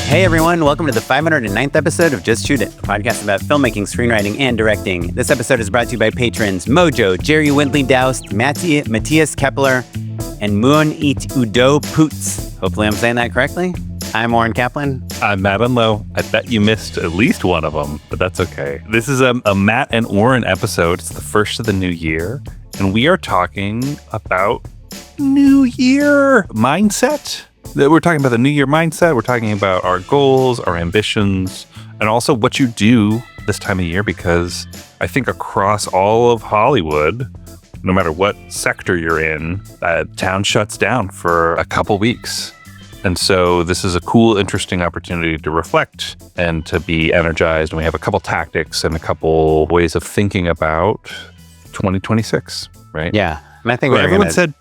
Hey everyone, welcome to the 509th episode of Just Shoot It, a podcast about filmmaking, screenwriting, and directing. This episode is brought to you by patrons Mojo, Jerry Wintley Doust, Matthias Kepler, and Moon Eat Udo Poots. Hopefully I'm saying that correctly. I'm Oren Kaplan. I'm Matt Unlow. I bet you missed at least one of them, but that's okay. This is a Matt and Oren episode. It's the first of the new year, and we are talking about New Year mindset. We're talking about the New Year mindset. We're talking about our goals, our ambitions, and also what you do this time of year, because I think across all of Hollywood, no matter what sector you're in, town shuts down for a couple weeks. And so this is a cool, interesting opportunity to reflect and to be energized. And we have a couple tactics and a couple ways of thinking about 2026, right? Yeah. And I think everyone said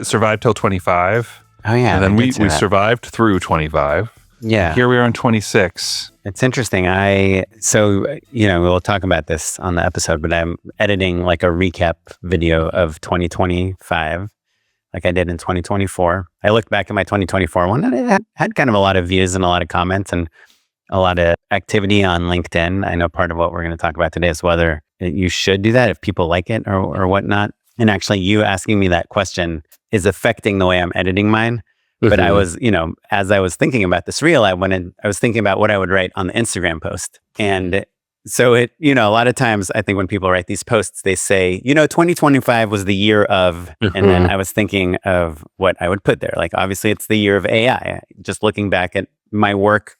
survive till 25. Oh, yeah. And then we survived through 25. Yeah. Here we are in 26. It's interesting. We'll talk about this on the episode, but I'm editing like a recap video of 2025, like I did in 2024. I looked back at my 2024 one, and it had kind of a lot of views and a lot of comments and a lot of activity on LinkedIn. I know part of what we're going to talk about today is whether you should do that, if people like it or whatnot. And actually, you asking me that question is affecting the way I'm editing mine. But I was, as I was thinking about this reel, I was thinking about what I would write on the Instagram post. And so a lot of times I think when people write these posts, they say, 2025 was the year of, and then I was thinking of what I would put there. Like, obviously it's the year of AI. Just looking back at my work,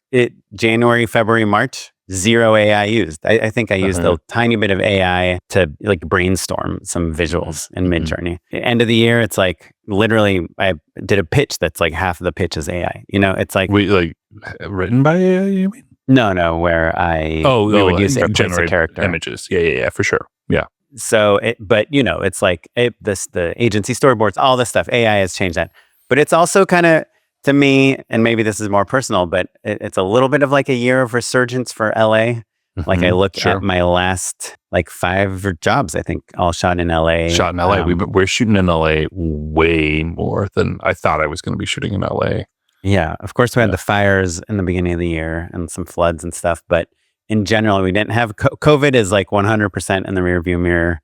January, February, March, 0 AI used. I think I used a tiny bit of AI to like brainstorm some visuals in Midjourney. End of the year, it's like literally I did a pitch that's like half of the pitch is AI. It's like written by AI, you mean? No, where we would use it to generate character images. Yeah, for sure. Yeah. So, it's like the agency storyboards, all this stuff. AI has changed that, but it's also kind of, to me, and maybe this is more personal, but it's a little bit of like a year of resurgence for LA. Like I look at my last 5 jobs, I think all shot in LA. We're shooting in LA way more than I thought I was going to be shooting in LA. Yeah. Of course, we had the fires in the beginning of the year and some floods and stuff. But in general, we didn't have COVID is like 100% in the rearview mirror.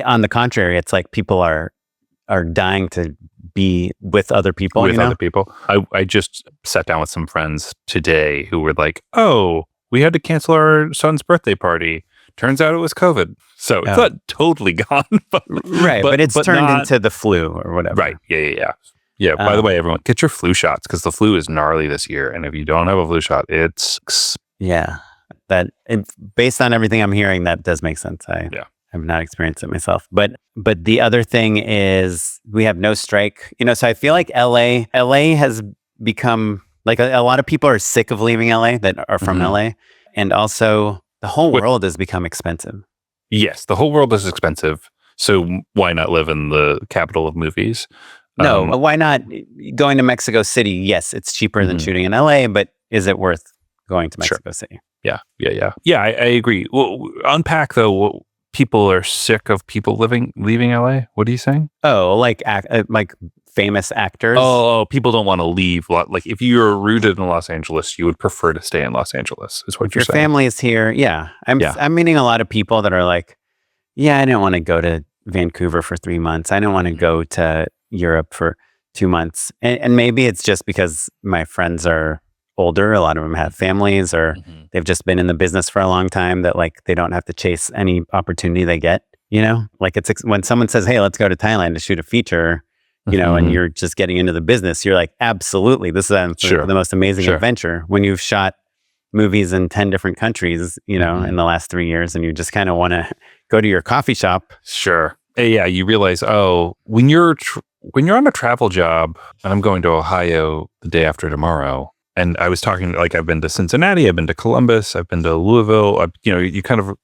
On the contrary, it's like people are dying to be with other people. Other people. I just sat down with some friends today who were like, oh, we had to cancel our son's birthday party. Turns out it was COVID. So it's not totally gone. But it's turned into the flu or whatever. Right. Yeah. By the way, everyone, get your flu shots because the flu is gnarly this year. And if you don't have a flu shot, it's... Yeah. Based on everything I'm hearing, that does make sense. I've not experienced it myself. But the other thing is we have no strike. So I feel like LA has become like a lot of people are sick of leaving LA that are from LA. And also the whole world has become expensive. Yes, the whole world is expensive. So why not live in the capital of movies? No, why not going to Mexico City? Yes, it's cheaper than shooting in LA, but is it worth going to Mexico City? Yeah, I agree. Well, unpack though, people are sick of people leaving LA. What are you saying? Oh, like famous actors. Oh, people don't want to leave. Like if you're rooted in Los Angeles, you would prefer to stay in Los Angeles. Is what you're saying? Your family is here. Yeah, I'm meeting a lot of people that are like, yeah, I didn't want to go to Vancouver for 3 months. I didn't want to go to Europe for 2 months, and maybe it's just because my friends are older. A lot of them have families, or they've just been in the business for a long time. That like they don't have to chase any opportunity they get. Like it's when someone says, "Hey, let's go to Thailand to shoot a feature," and you're just getting into the business. You're like, "Absolutely, this is the most amazing adventure." When you've shot movies in 10 different countries, in the last 3 years, and you just kind of want to go to your coffee shop. Sure. Yeah, you realize, when you're on a travel job, and I'm going to Ohio the day after tomorrow, and I was talking, like, I've been to Cincinnati, I've been to Columbus, I've been to Louisville, you kind of,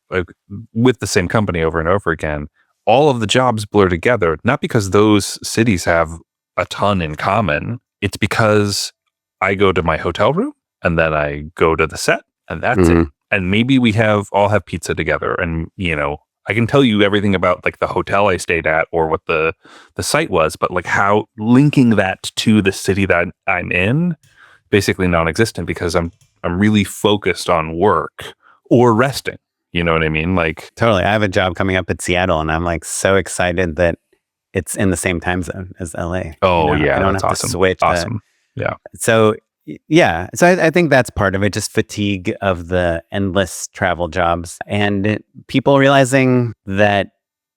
with the same company over and over again, all of the jobs blur together, not because those cities have a ton in common, it's because I go to my hotel room, and then I go to the set, and that's it. And maybe we all have pizza together, and, I can tell you everything about like the hotel I stayed at or what the site was, but like how linking that to the city that I'm in basically non-existent because I'm really focused on work or resting. You know what I mean? Like, totally. I have a job coming up at Seattle, and I'm like so excited that it's in the same time zone as LA. oh yeah, I don't that's have awesome. to switch. Awesome. Yeah. So yeah, so I think that's part of it, just fatigue of the endless travel jobs and people realizing that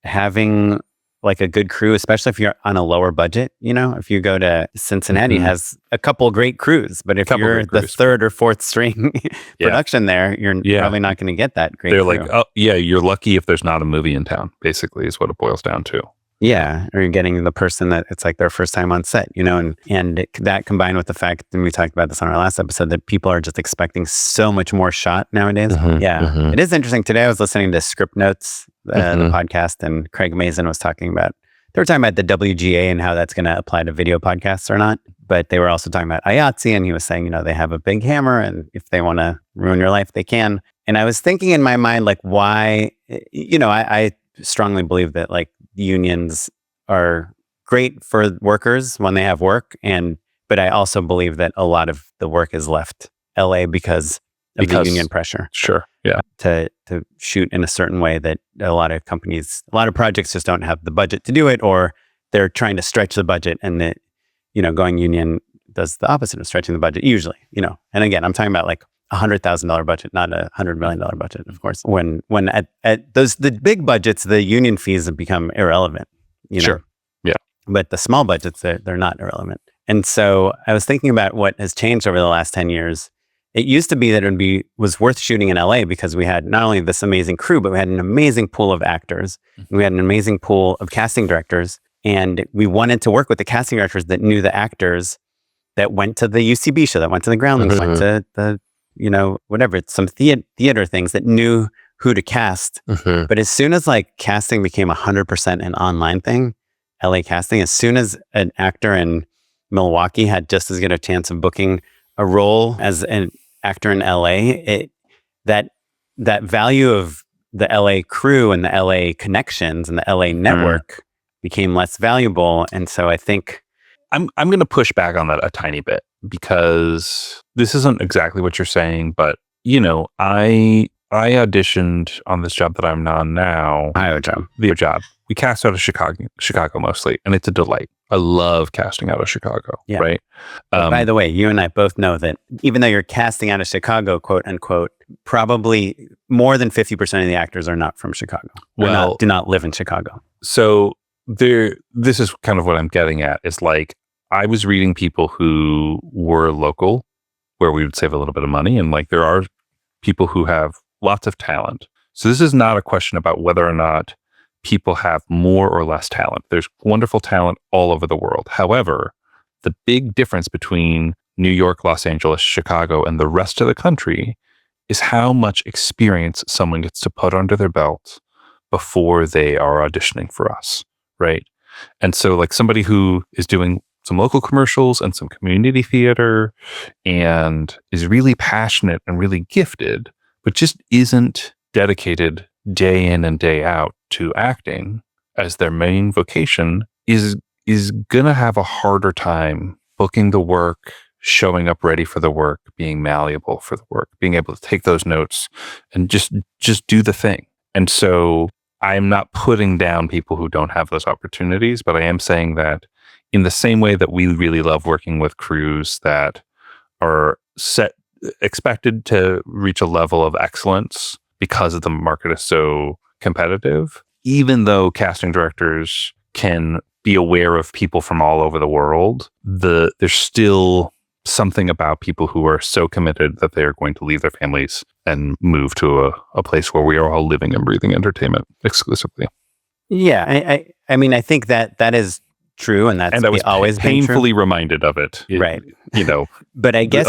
having like a good crew, especially if you're on a lower budget, if you go to Cincinnati has a couple great crews, but if you're the third or fourth string production there, you're probably not going to get that great They're crew. like, oh yeah, you're lucky if there's not a movie in town, basically is what it boils down to. Yeah, or you're getting the person that it's like their first time on set, and that combined with the fact, and we talked about this on our last episode, that people are just expecting so much more shot nowadays. It is interesting. Today I was listening to Script Notes, the podcast, and Craig Mazin was talking about, they were talking about the WGA and how that's going to apply to video podcasts or not. But they were also talking about IATSE, and he was saying, they have a big hammer, and if they want to ruin your life, they can. And I was thinking in my mind, like, why, I strongly believe that like unions are great for workers when they have work, but I also believe that a lot of the work is left LA because of the union pressure. Sure. Yeah. To shoot in a certain way that a lot of projects just don't have the budget to do it, or they're trying to stretch the budget, and going union does the opposite of stretching the budget usually, and again, I'm talking about like $100,000 budget, not $100 million budget, of course. When at the big budgets, the union fees have become irrelevant. Sure. Yeah. But the small budgets, they're not irrelevant. And so I was thinking about what has changed over the last 10 years. It used to be that was worth shooting in LA because we had not only this amazing crew, but we had an amazing pool of actors. Mm-hmm. We had an amazing pool of casting directors. And we wanted to work with the casting directors that knew the actors, that went to the UCB show, that went to the Groundlings, went to the whatever, some theater things, that knew who to cast. But as soon as like casting became 100% an online thing, LA casting, as soon as an actor in Milwaukee had just as good a chance of booking a role as an actor in LA, that value of the LA crew and the LA connections and the LA network became less valuable. And so I think I'm going to push back on that a tiny bit, because this isn't exactly what you're saying, but I auditioned on this job that I'm on now. The job. We cast out of Chicago mostly, and it's a delight. I love casting out of Chicago, right? By the way, you and I both know that even though you're casting out of Chicago, quote unquote, probably more than 50% of the actors are not from Chicago. Do not live in Chicago. So this is kind of what I'm getting at. Is like, I was reading people who were local, where we would save a little bit of money, and like there are people who have lots of talent. So this is not a question about whether or not people have more or less talent. There's wonderful talent all over the world. However, the big difference between New York, Los Angeles, Chicago, and the rest of the country is how much experience someone gets to put under their belt before they are auditioning for us, right? And so like somebody who is doing some local commercials and some community theater and is really passionate and really gifted, but just isn't dedicated day in and day out to acting as their main vocation, is gonna have a harder time booking the work, showing up ready for the work, being malleable for the work, being able to take those notes and just do the thing. And so I'm not putting down people who don't have those opportunities, but I am saying that in the same way that we really love working with crews that are expected to reach a level of excellence because the market is so competitive, even though casting directors can be aware of people from all over the world, there's still something about people who are so committed that they are going to leave their families and move to a place where we are all living and breathing entertainment exclusively. Yeah, I mean, I think that is true, and that's always painfully reminded of it, right? But I guess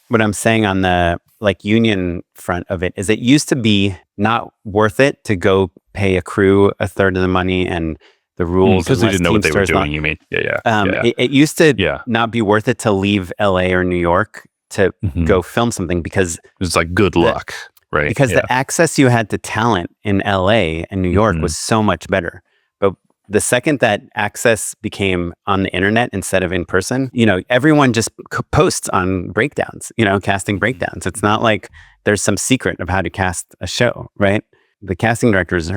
what I'm saying on the like union front of it is, it used to be not worth it to go pay a crew a third of the money and the rules, because they didn't know what they were doing. You mean, It used to not be worth it to leave LA or New York to go film something, because it's like good luck, right? Because the access you had to talent in LA and New York was so much better. But the second that access became on the internet instead of in person, everyone just posts on breakdowns, casting breakdowns. It's not like there's some secret of how to cast a show, right? The casting directors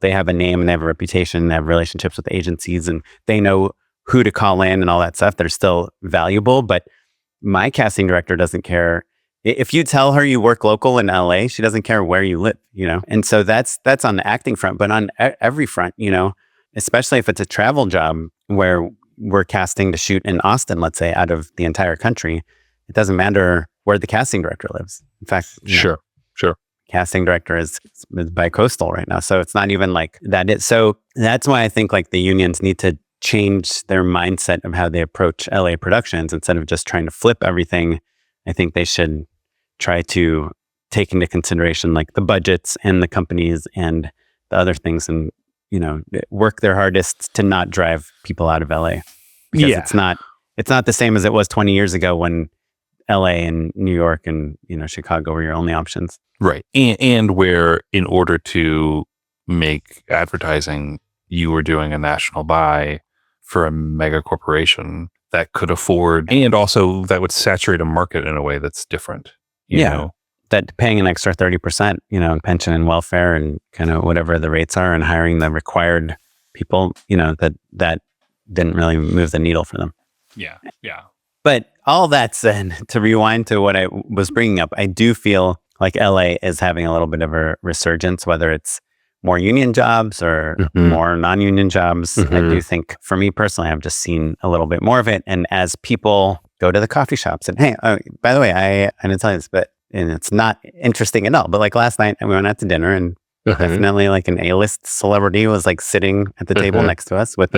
they have a name and they have a reputation, they have relationships with agencies, and they know who to call in and all that stuff. They're still valuable, but my casting director doesn't care. If you tell her you work local in LA, she doesn't care where you live, And so that's on the acting front, but on every front, especially if it's a travel job where we're casting to shoot in Austin, let's say, out of the entire country, it doesn't matter where the casting director lives. In fact, sure. Casting director is bi-coastal right now. So it's not even like that. So that's why I think like the unions need to change their mindset of how they approach LA productions. Instead of just trying to flip everything, I think they should try to take into consideration like the budgets and the companies and the other things, and work their hardest to not drive people out of LA, because it's not the same as it was 20 years ago when LA and New York and Chicago were your only options. Right. And where in order to make advertising, you were doing a national buy for a mega corporation that could afford, and also that would saturate a market in a way that's different. You know? That paying an extra 30%, in pension and welfare and kind of whatever the rates are, and hiring the required people, that didn't really move the needle for them. Yeah. But all that said, to rewind to what I was bringing up, I do feel like LA is having a little bit of a resurgence, whether it's more union jobs or more non-union jobs. I do think, for me personally, I've just seen a little bit more of it. And as people go to the coffee shops and, hey, by the way, I didn't tell you this, and it's not interesting at all, but like last night we went out to dinner, and definitely like an A-list celebrity was like sitting at the table next to us with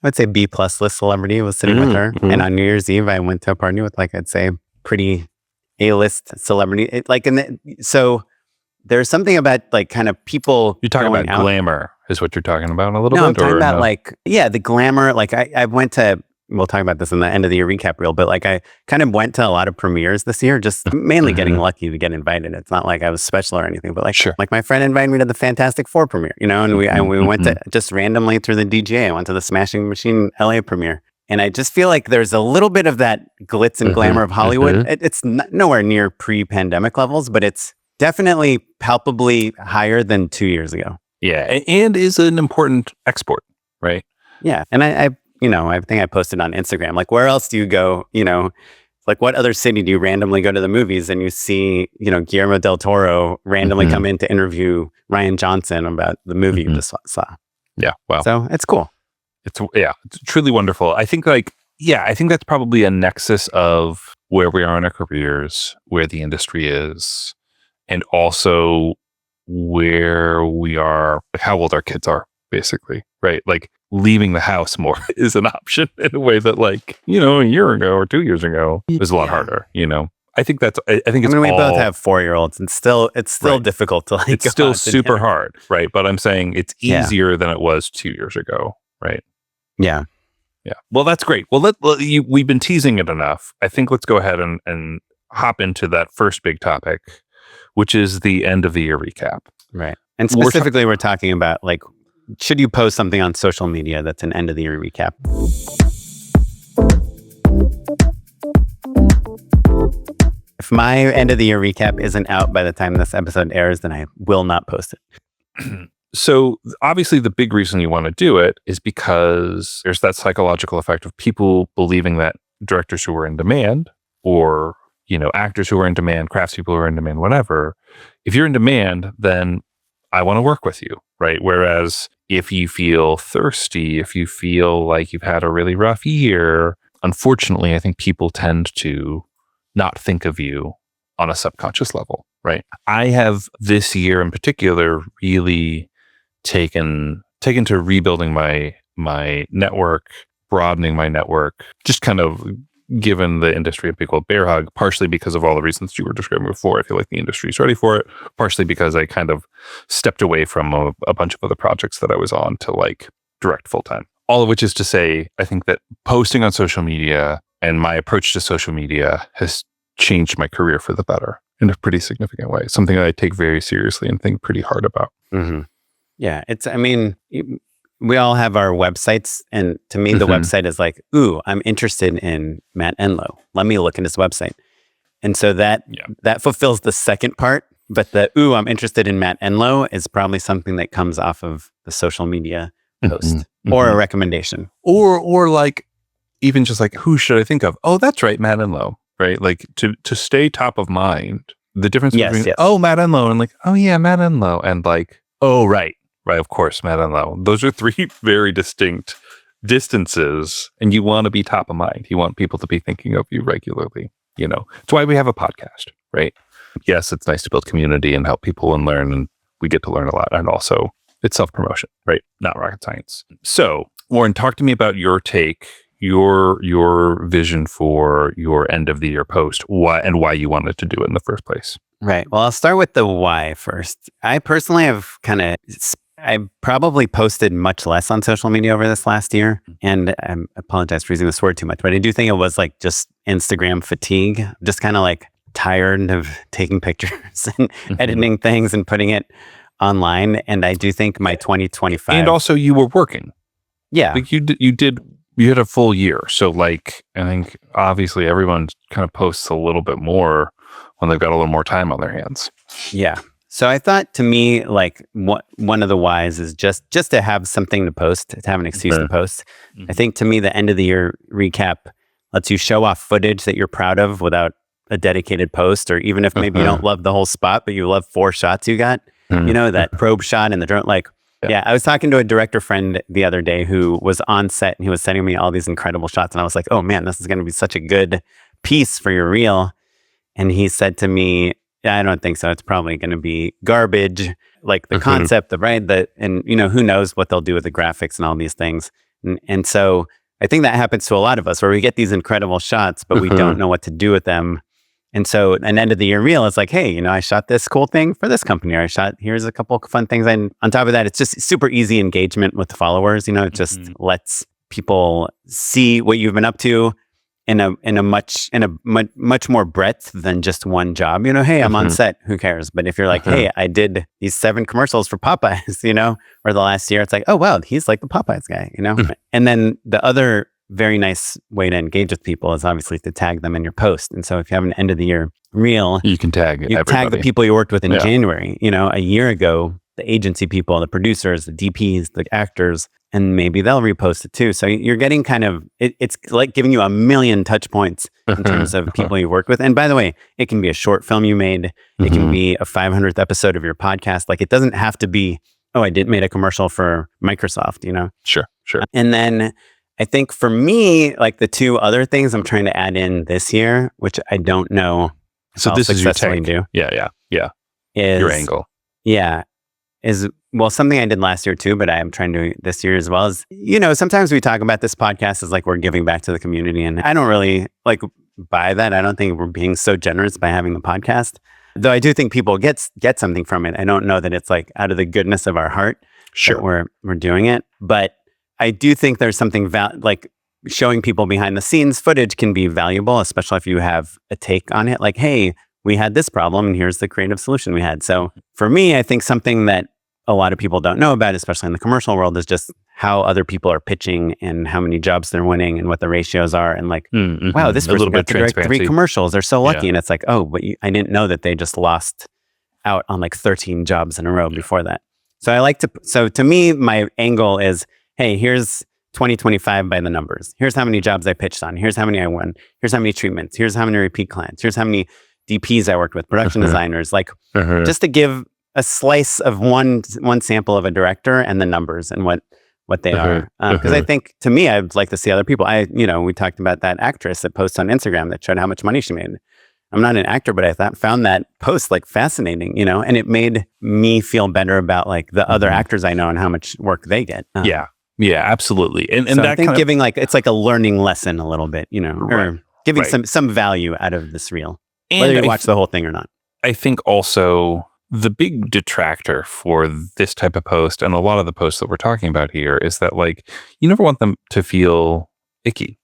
I'd say B+ list celebrity was sitting with her. And on New Year's Eve, I went to a party with like, I'd say pretty A-list celebrity. So there's something about like kind of people. You're talking about glamour is what you're talking about a little bit? No, I'm talking about the glamour. Like I went to, we'll talk about this in the end of the year recap reel, but like I kind of went to a lot of premieres this year, just mainly getting lucky to get invited. It's not like I was special or anything, but like my friend invited me to the Fantastic Four premiere, and we went to just randomly through the DGA. I went to the Smashing Machine LA premiere. And I just feel like there's a little bit of that glitz and glamour of Hollywood. It's nowhere near pre-pandemic levels, but it's definitely palpably higher than 2 years ago. Yeah, and is an important export, right? Yeah, and I think I posted on Instagram, like, where else do you go? Like, what other city do you randomly go to the movies and you see, Guillermo del Toro randomly come in to interview Rian Johnson about the movie you just saw? Yeah, wow. So it's cool. It's truly wonderful. I think that's probably a nexus of where we are in our careers, where the industry is, and also where we are, how old our kids are, basically, right? Like leaving the house more is an option in a way that, like, a year ago or 2 years ago was a lot harder, I think it's we both have 4-year-olds, and it's still difficult to like. It's still super hard, right? But I'm saying it's easier than it was 2 years ago, right? Yeah. Well, that's great. Well, we've been teasing it enough. I think let's go ahead and hop into that first big topic, which is the end of the year recap. Right. And specifically, we're talking about, like, should you post something on social media that's an end of the year recap? If my end of the year recap isn't out by the time this episode airs, then I will not post it. So obviously the big reason you want to do it is because there's that psychological effect of people believing that directors who are in demand, or, actors who are in demand, craftspeople who are in demand, whatever, if you're in demand, then I want to work with you, right? Whereas if you feel thirsty, if you feel like you've had a really rough year, unfortunately, I think people tend to not think of you on a subconscious level, right? I have this year in particular really taken to rebuilding my network, broadening my network, just kind of given the industry a big old bear hug, partially because of all the reasons you were describing before. I feel like the industry is ready for it, partially because I kind of stepped away from a bunch of other projects that I was on to like direct full time. All of which is to say, I think that posting on social media and my approach to social media has changed my career for the better in a pretty significant way. Something that I take very seriously and think pretty hard about. Yeah, we all have our websites. And to me, the website is like, ooh, I'm interested in Matt Enlow. Let me look at his website. And so that fulfills the second part. But the, ooh, I'm interested in Matt Enlow is probably something that comes off of the social media post or a recommendation. Or like, even just like, who should I think of? Oh, that's right, Matt Enlow, right? Like to stay top of mind, the difference between, oh, Matt Enlow, and like, oh yeah, Matt Enlow, and like, oh, right, of course, Matt Enlow. Those are three very distinct distances, and you want to be top of mind. You want people to be thinking of you regularly. You know, it's why we have a podcast, right? Yes, it's nice to build community and help people and learn, and we get to learn a lot. And also, it's self-promotion, right? Not rocket science. So, Oren, talk to me about your take, your vision for your end of the year post, why you wanted to do it in the first place. Right. Well, I'll start with the why first. I personally have I probably posted much less on social media over this last year. And I apologize for using this word too much, but I do think it was like just Instagram fatigue, just kind of like tired of taking pictures and editing things and putting it online. And I do think my 2025. And also you were working. Yeah. Like you had a full year. So like, I think obviously everyone kind of posts a little bit more when they've got a little more time on their hands. Yeah. So I thought, to me, like one of the whys is just to have something to post, to have an excuse to post. I think, to me, the end of the year recap lets you show off footage that you're proud of without a dedicated post, or even if maybe you don't love the whole spot, but you love 4 shots you got, you know, that probe shot and the drone. Like, I was talking to a director friend the other day who was on set, and he was sending me all these incredible shots. And I was like, oh man, this is going to be such a good piece for your reel. And he said to me, yeah, I don't think so. It's probably going to be garbage, like the concept, and you know, who knows what they'll do with the graphics and all these things. And so I think that happens to a lot of us, where we get these incredible shots, but we don't know what to do with them. And so an end of the year reel is like, hey, you know, I shot this cool thing for this company, or here's a couple of fun things. And on top of that, it's just super easy engagement with the followers. You know, it just lets people see what you've been up to in a much more breadth than just one job. You know, hey, I'm on set, who cares? But if you're like, hey, I did these 7 commercials for Popeyes, you know, or the last year, it's like, oh wow, he's like the Popeyes guy, you know. And then the other very nice way to engage with people is obviously to tag them in your post. And so if you have an end of the year reel, you can tag the people you worked with in January. You know, a year ago, the agency people, the producers, the DPs, the actors, and maybe they'll repost it too. So you're getting kind of, it's like giving you a million touch points in terms of people you work with. And by the way, it can be a short film you made. It can be a 500th episode of your podcast. Like, it doesn't have to be, oh, I made a commercial for Microsoft, you know? Sure. And then I think for me, like the 2 other things I'm trying to add in this year, which I don't know. So this is your take. Yeah. Is your angle. Yeah. Well, something I did last year too, but I am trying to do this year as well, is, you know, sometimes we talk about this podcast as like we're giving back to the community, and I don't really like buy that. I don't think we're being so generous by having the podcast, though I do think people get something from it. I don't know that it's like out of the goodness of our heart that we're doing it, but I do think there's something like showing people behind the scenes footage can be valuable, especially if you have a take on it. Like, hey, we had this problem and here's the creative solution we had. So for me, I think something that a lot of people don't know about, especially in the commercial world, is just how other people are pitching and how many jobs they're winning and what the ratios are. And like, wow, this person got to direct 3 commercials. They're so lucky. And it's like, oh, but I didn't know that they just lost out on like 13 jobs in a row before that. So so to me, my angle is, hey, here's 2025 by the numbers. Here's how many jobs I pitched on. Here's how many I won. Here's how many treatments. Here's how many repeat clients. Here's how many DPs I worked with, production designers, like just to give a slice of one sample of a director and the numbers and what they are. Because I think, to me, I'd like to see other people. We talked about that actress that posts on Instagram that showed how much money she made. I'm not an actor, but I found that post like fascinating, you know, and it made me feel better about like the other actors I know and how much work they get. Yeah, absolutely. And so that I think giving like, it's like a learning lesson a little bit, you know, or giving some value out of this reel, whether you watch the whole thing or not. I think also the big detractor for this type of post, and a lot of the posts that we're talking about here, is that like, you never want them to feel icky,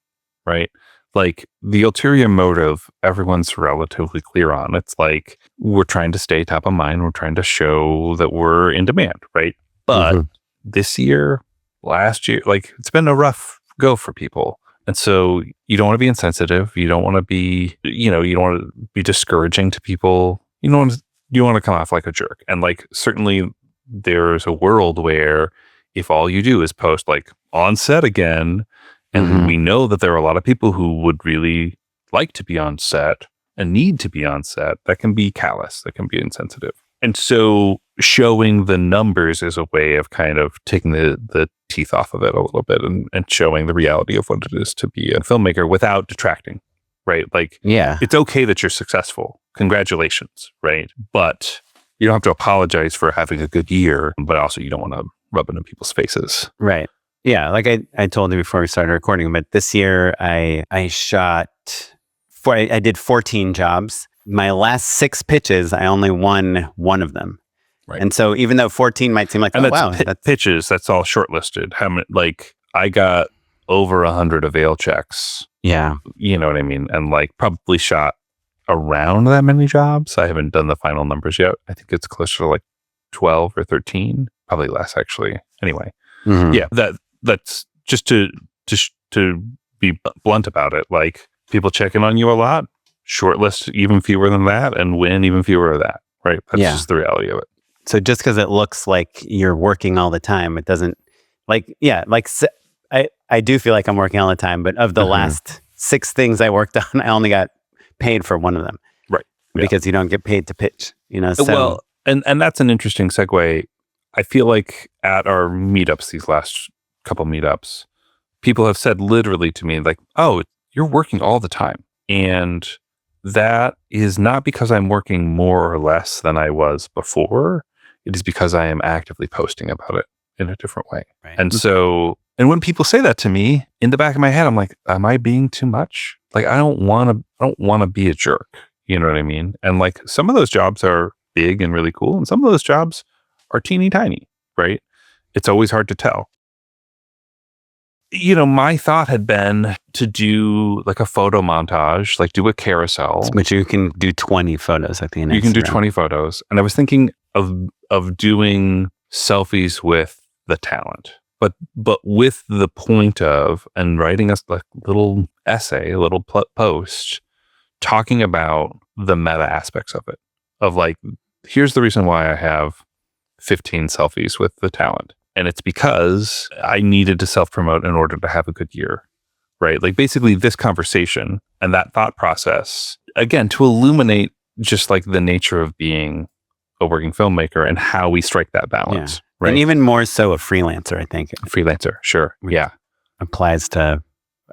right? Like the ulterior motive, everyone's relatively clear on. It's like, we're trying to stay top of mind. We're trying to show that we're in demand, right? But this year, last year, like it's been a rough go for people. And so you don't want to be insensitive. You don't want to be, you don't want to be discouraging to people. You don't want to come off like a jerk. And like, certainly there's a world where if all you do is post like on set again, and we know that there are a lot of people who would really like to be on set and need to be on set, that can be callous, that can be insensitive. And so showing the numbers is a way of kind of taking the teeth off of it a little bit and showing the reality of what it is to be a filmmaker without detracting, right? Like, it's okay that you're successful. Congratulations, right? But you don't have to apologize for having a good year, but also you don't want to rub it in people's faces. Right. Yeah. Like I told you before we started recording, but this year I did 14 jobs. My last 6 pitches, I only won 1 of them. Right. And so even though 14 might seem like, that's pitches, that's all shortlisted. How many, like I got over 100 avail checks. Yeah. You know what I mean? And like probably shot around that many jobs. I haven't done the final numbers yet. I think it's closer to like 12 or 13, probably less actually. Anyway. Yeah, that's just to be blunt about it. Like people checking on you a lot, shortlist even fewer than that, and win even fewer of that. Right? That's just the reality of it. So just because it looks like you're working all the time, it doesn't I do feel like I'm working all the time, but of the last 6 things I worked on, I only got paid for 1 of them. Right. Because you don't get paid to pitch, So. Well, and that's an interesting segue. I feel like at our meetups, these last couple meetups, people have said literally to me like, oh, you're working all the time. And that is not because I'm working more or less than I was before. It is because I am actively posting about it in a different way. Right. And so, and when people say that to me, in the back of my head, I'm like, am I being too much? Like, I don't want to be a jerk. You know what I mean? And like, some of those jobs are big and really cool. And some of those jobs are teeny tiny, right? It's always hard to tell. My thought had been to do like a photo montage, like do a carousel. Which you can do 20 photos at the end. You can do 20 photos. And I was thinking of doing selfies with the talent, but with the point of, and writing a little essay, a little post talking about the meta aspects of it. Of like, here's the reason why I have 15 selfies with the talent. And it's because I needed to self-promote in order to have a good year, right? Like basically this conversation and that thought process, again, to illuminate just like the nature of being a working filmmaker and how we strike that balance, right? And even more so a freelancer, I think. Freelancer, sure. Yeah. Applies to,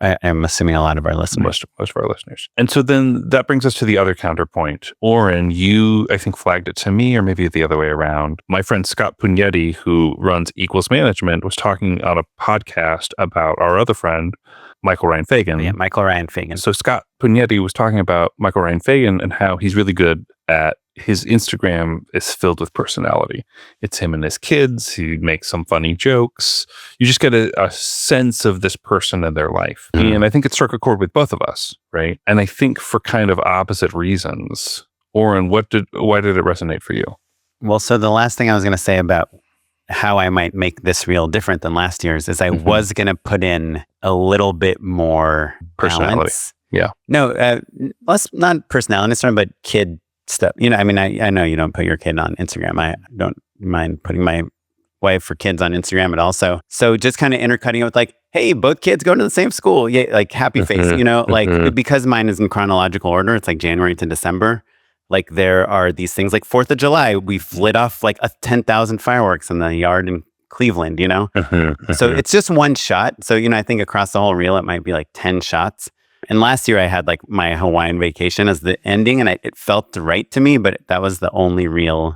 I'm assuming, a lot of our listeners. Most of our listeners. And so then that brings us to the other counterpoint. Oren, you, I think, flagged it to me, or maybe the other way around. My friend Scott Pugnetti, who runs Equals Management, was talking on a podcast about our other friend, Michael Ryan Fagan. Yeah, Michael Ryan Fagan. So Scott Pugnetti was talking about Michael Ryan Fagan and how he's really good at his Instagram is filled with personality. It's him and his kids. He makes some funny jokes. You just get a sense of this person and their life. And I think it struck a chord with both of us, right? And I think for kind of opposite reasons. Oren, why did it resonate for you? Well, so the last thing I was going to say about how I might make this reel different than last year's is I was going to put in a little bit more personality. Balance. Yeah. No, less, not personality, but kid stuff. I mean, I know you don't put your kid on Instagram. I don't mind putting my wife or kids on Instagram at all. So just kind of intercutting it with like, hey, both kids go to the same school. Yeah, like happy face, like because mine is in chronological order. It's like January to December. Like there are these things like 4th of July. We lit off like 10,000 fireworks in the yard in Cleveland, So it's just one shot. So, I think across the whole reel, it might be like 10 shots. And last year I had like my Hawaiian vacation as the ending and it felt right to me, but that was the only real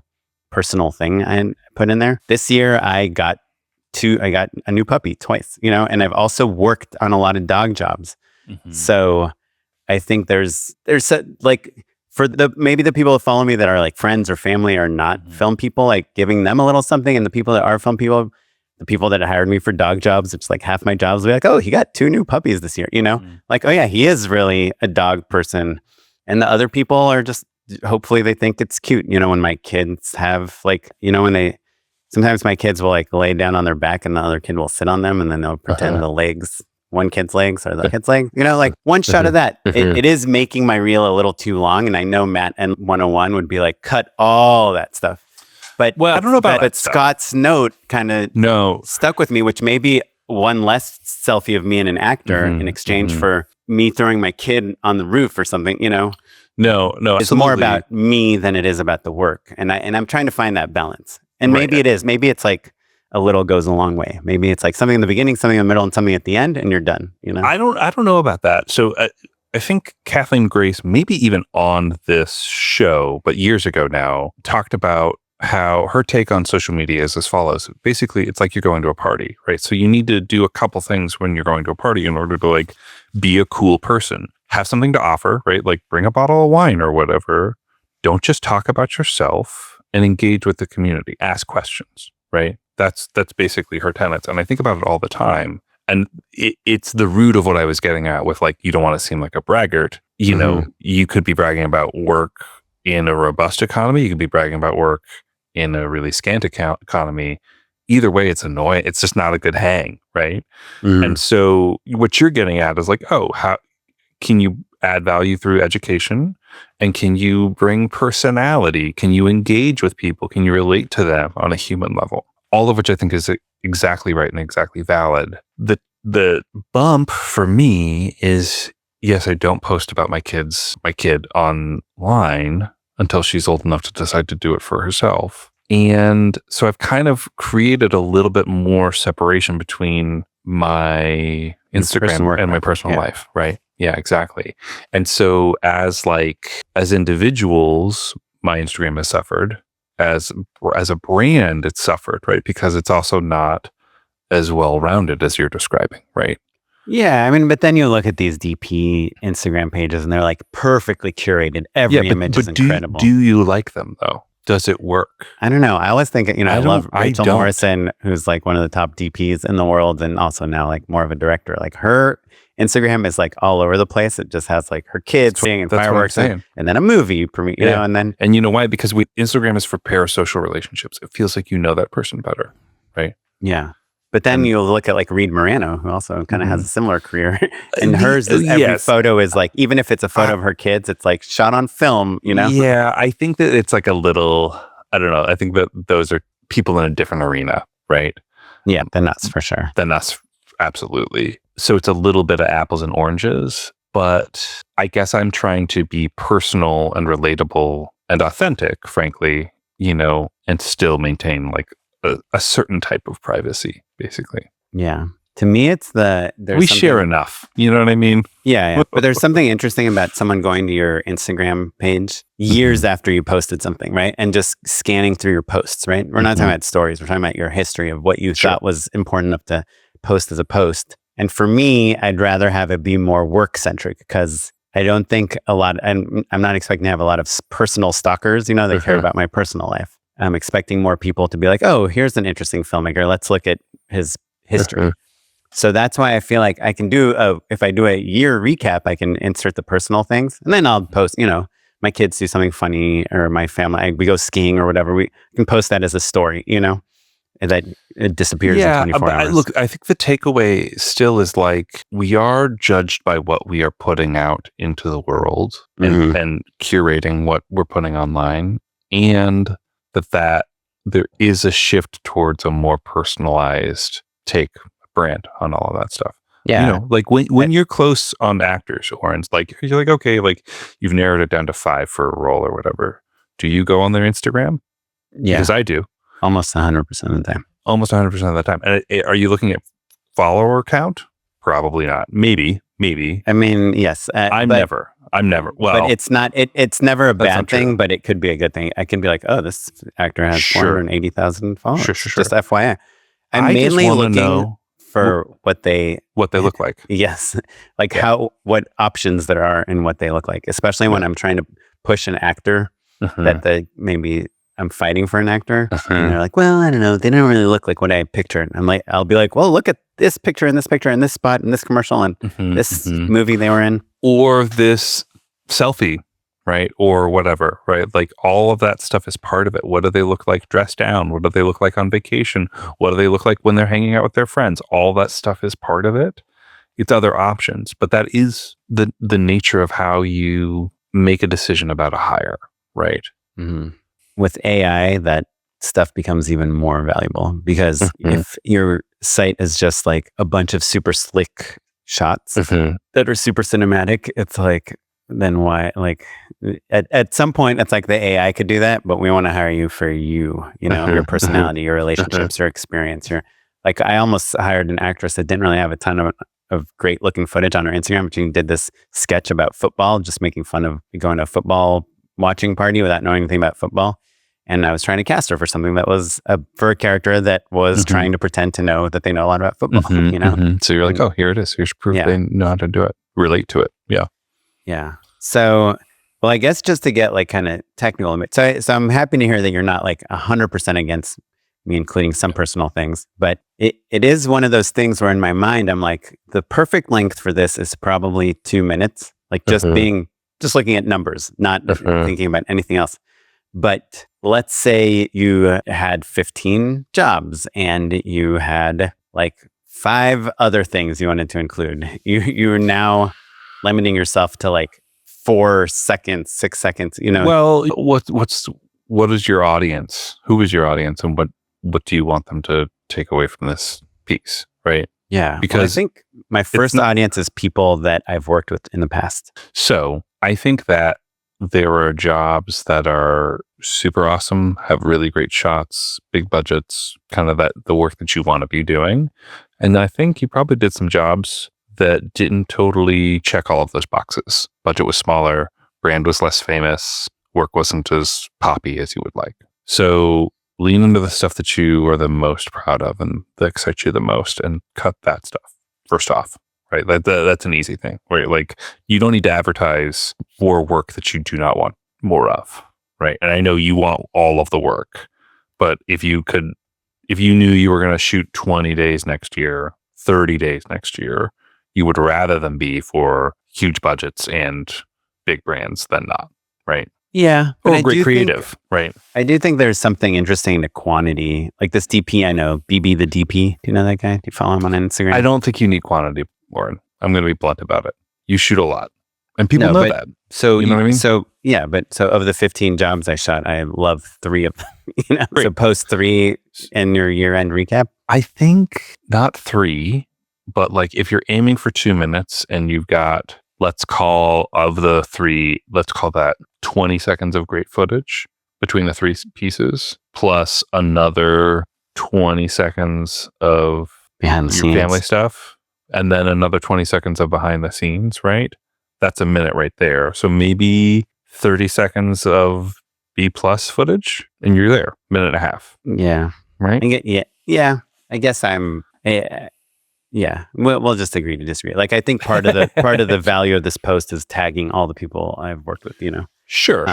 personal thing I put in there. This year I got a new puppy twice, and I've also worked on a lot of dog jobs. So I think there's like for maybe the people that follow me that are like friends or family are not film people, like giving them a little something, and the people that are film people, the people that hired me for dog jobs, it's like half my jobs will be like, oh, he got 2 new puppies this year, like, oh yeah, he is really a dog person. And the other people are just, hopefully they think it's cute, when my kids have like, when they sometimes my kids will like lay down on their back and the other kid will sit on them, and then they'll pretend the legs, one kid's legs or the kid's legs, like one shot of that. It is making my reel a little too long. And I know Matt and 101 would be like, cut all that stuff. But I don't know about but Scott's note kind of stuck with me, which may be one less selfie of me and an actor in exchange for me throwing my kid on the roof or something, No, it's absolutely. More about me than it is about the work. And I'm trying to find that balance. And maybe it is. Maybe it's like a little goes a long way. Maybe it's like something in the beginning, something in the middle, and something at the end, and you're done, I don't know about that. So I think Kathleen Grace, maybe even on this show, but years ago now, talked about how her take on social media is as follows. Basically, it's like you're going to a party, right? So you need to do a couple things when you're going to a party in order to like be a cool person, have something to offer, right? Like bring a bottle of wine or whatever. Don't just talk about yourself, and engage with the community, ask questions, right? That's basically her tenets. And I think about it all the time. And it's the root of what I was getting at with like, you don't want to seem like a braggart. You could be bragging about work in a robust economy. You could be bragging about work in a really scant economy. Either way, it's annoying. It's just not a good hang, right? And so what you're getting at is like, how can you add value through education? And can you bring personality? Can you engage with people? Can you relate to them on a human level? All of which I think is exactly right and exactly valid. The bump for me is, yes, I don't post about my kid online until she's old enough to decide to do it for herself. And so I've kind of created a little bit more separation between my Instagram and my personal life, right? Yeah, exactly. And so as individuals, my Instagram has suffered. As a brand, it's suffered, right? Because it's also not as well-rounded as you're describing, right? Yeah, I mean, but then you look at these DP Instagram pages and they're like perfectly curated. Every image is incredible. Do you like them though? Does it work? I don't know. I always think, I love Rachel Morrison, who's like one of the top DPs in the world and also now like more of a director. Like her Instagram is like all over the place. It just has like her kids singing and fireworks and then a movie premiere, and you know why? Because Instagram is for parasocial relationships. It feels like you know that person better, right? Yeah. But then you'll look at like Reed Morano, who also kind of has a similar career. And hers is every photo is like, even if it's a photo of her kids, it's like shot on film, Yeah, I think that it's like a little, I don't know. I think that those are people in a different arena, right? Yeah, than us for sure. Than us, absolutely. So it's a little bit of apples and oranges, but I guess I'm trying to be personal and relatable and authentic, frankly, and still maintain like a certain type of privacy, basically. Yeah. To me, it's we share enough. You know what I mean? Yeah. But there's something interesting about someone going to your Instagram page years after you posted something, right? And just scanning through your posts, right? We're not talking about stories. We're talking about your history of what you thought was important enough to post as a post. And for me, I'd rather have it be more work-centric because I don't think I'm not expecting to have a lot of personal stalkers, that care about my personal life. I'm expecting more people to be like, oh, here's an interesting filmmaker. Let's look at his history. So that's why I feel like I can if I do a year recap, I can insert the personal things and then I'll post, my kids do something funny or my family, we go skiing or whatever. We can post that as a story, and that it disappears in 24 hours. Look, I think the takeaway still is like, we are judged by what we are putting out into the world and curating what we're putting online. And that there is a shift towards a more personalized brand on all of that stuff. Yeah. Like when you're close on actors, Oren, like you're like, okay, like you've narrowed it down to 5 for a role or whatever. Do you go on their Instagram? Yeah. Because I do. Almost 100% of the time. Almost 100% of the time. And are you looking at follower count? Probably not. Maybe. I mean, yes. I'm never. Well, but it's not. It's never a bad thing, but it could be a good thing. I can be like, oh, this actor has 480,000 followers. Sure. Just FYI. I'm mainly looking for what they look like. Yes, like what options there are and what they look like. Especially when I'm trying to push an actor that maybe I'm fighting for an actor, and they're like, well, I don't know, they don't really look like what I pictured. I'm like, I'll be like, well, look at this picture and this picture and this spot and this commercial and this movie they were in. Or this selfie, right? Or whatever, right? Like all of that stuff is part of it. What do they look like dressed down? What do they look like on vacation? What do they look like when they're hanging out with their friends? All that stuff is part of it. It's other options, but that is the nature of how you make a decision about a hire, right? Mm-hmm. With AI, that stuff becomes even more valuable because if your site is just like a bunch of super slick shots that are super cinematic, it's like, then why? Like at some point, it's like the AI could do that, but we want to hire you for your personality, your relationships, your experience. Like I almost hired an actress that didn't really have a ton of great looking footage on her Instagram, but she did this sketch about football, just making fun of going to a football watching party without knowing anything about football. And I was trying to cast her for something that was for a character that was trying to pretend to know that they know a lot about football, So you're like, oh, here it is. Here's proof they know how to do it. Relate to it. Yeah. Yeah. So, well, I guess just to get like kind of technical, so I'm happy to hear that you're not like 100% against me including some personal things, but it is one of those things where in my mind, I'm like, the perfect length for this is probably 2 minutes, like just looking at numbers, not thinking about anything else. But let's say you had 15 jobs and you had like 5 other things you wanted to include. You're now limiting yourself to like 4 seconds, 6 seconds, Well, what is your audience? Who is your audience, and what do you want them to take away from this piece, right? Yeah, because I think my first audience is people that I've worked with in the past. So I think that there are jobs that are super awesome, have really great shots, big budgets, kind of the work that you want to be doing. And I think you probably did some jobs that didn't totally check all of those boxes. Budget was smaller, brand was less famous, work wasn't as poppy as you would like. So lean into the stuff that you are the most proud of and that excites you the most and cut that stuff first off, right? That's an easy thing, right? Like you don't need to advertise for work that you do not want more of, right? And I know you want all of the work, but if you knew you were going to shoot 20 days next year, 30 days next year, you would rather them be for huge budgets and big brands than not, right? Yeah. Or great creative, right? I do think there's something interesting to quantity. Like this DP, I know, BB the DP. Do you know that guy? Do you follow him on Instagram? I don't think you need quantity, Oren. I'm going to be blunt about it. You shoot a lot. And people know that. So, you know what I mean? So, yeah, but so of the 15 jobs I shot, I love 3 of them. So post 3 in your year-end recap? I think not 3, but like if you're aiming for 2 minutes and you've got, let's call that 20 seconds of great footage between the 3 pieces, plus another 20 seconds of behind the your scenes family stuff, and then another 20 seconds of behind the scenes, right? That's a minute right there. So maybe 30 seconds of B+ footage and you're there, minute and a half. Yeah. Right? Yeah. I guess yeah. We'll just agree to disagree. Like I think part of the value of this post is tagging all the people I've worked with, Sure.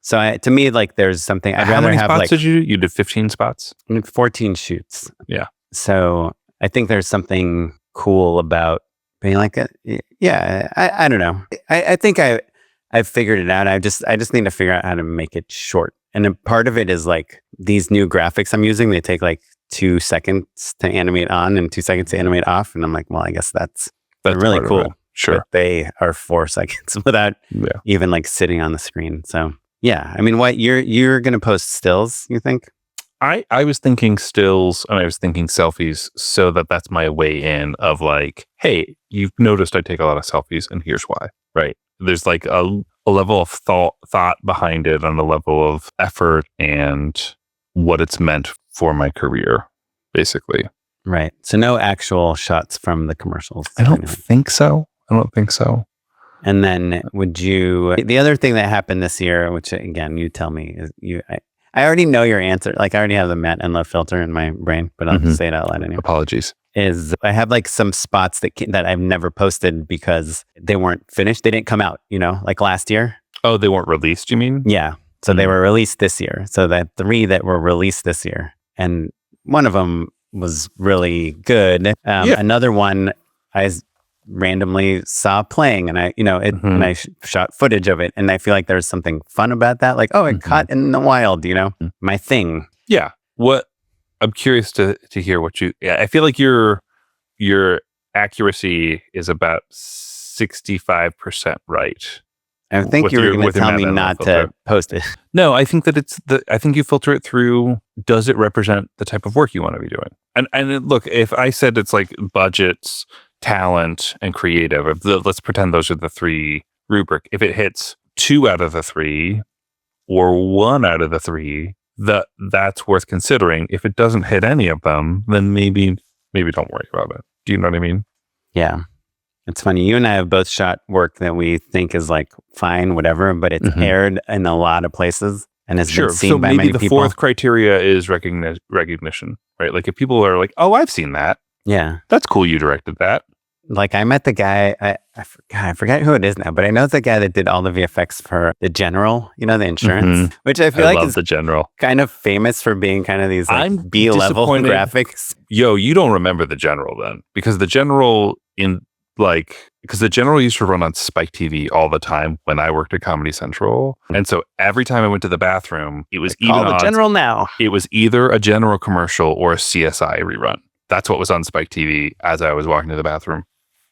So to me, like there's something I'd How rather many have. spots Like did you did 15 spots? 14 shoots. Yeah. So I think there's something cool about being like, I don't know. I think I've figured it out. I just need to figure out how to make it short. And then part of it is like these new graphics I'm using, they take like 2 seconds to animate on and 2 seconds to animate off. And I'm like, well, I guess that's really cool. Sure. But they are 4 seconds without even like sitting on the screen. So yeah, I mean, what you're going to post stills, you think? I was thinking stills and I was thinking selfies so that's my way in of like, hey, you've noticed I take a lot of selfies and here's why, right? There's like a level of thought behind it and a level of effort and what it's meant for my career, basically. Right. So no actual shots from the commercials. I don't think so. And then the other thing that happened this year, which again, you tell me, is I already know your answer. Like I already have the Matt and Love filter in my brain, but I'll just say it out loud anyway. Apologies. Is I have like some spots that I've never posted because they weren't finished. They didn't come out, like last year. Oh, they weren't released, you mean? Yeah. So they were released this year. So that 3 that were released this year. And one of them was really good. Another one, randomly saw playing, and I, and I shot footage of it, and I feel like there's something fun about that. Like, oh, it caught in the wild, my thing. Yeah. I'm curious to hear what I feel like your accuracy is about 65% right. I think you were going to tell me not to post it. No, I think that I think you filter it through, does it represent the type of work you want to be doing? And look, if I said it's like budgets, talent, and creative, let's pretend those are the 3 rubric. If it hits 2 out of the 3 or 1 out of the 3, that's worth considering. If it doesn't hit any of them, then maybe don't worry about it. Do you know what I mean? Yeah. It's funny. You and I have both shot work that we think is like fine, whatever, but it's aired in a lot of places and has been seen by many people. So maybe the 4th criteria is recognition, right? Like if people are like, oh, I've seen that. Yeah. That's cool. You directed that. Like I met the guy, I forget who it is now, but I know it's the guy that did all the VFX for the General, the insurance, which I feel like is the General, kind of famous for being kind of these like B-level graphics. Yo, you don't remember the General then, because the General because the General used to run on Spike TV all the time when I worked at Comedy Central, and so every time I went to the bathroom, it was the General now. It was either a General commercial or a CSI rerun. That's what was on Spike TV as I was walking to the bathroom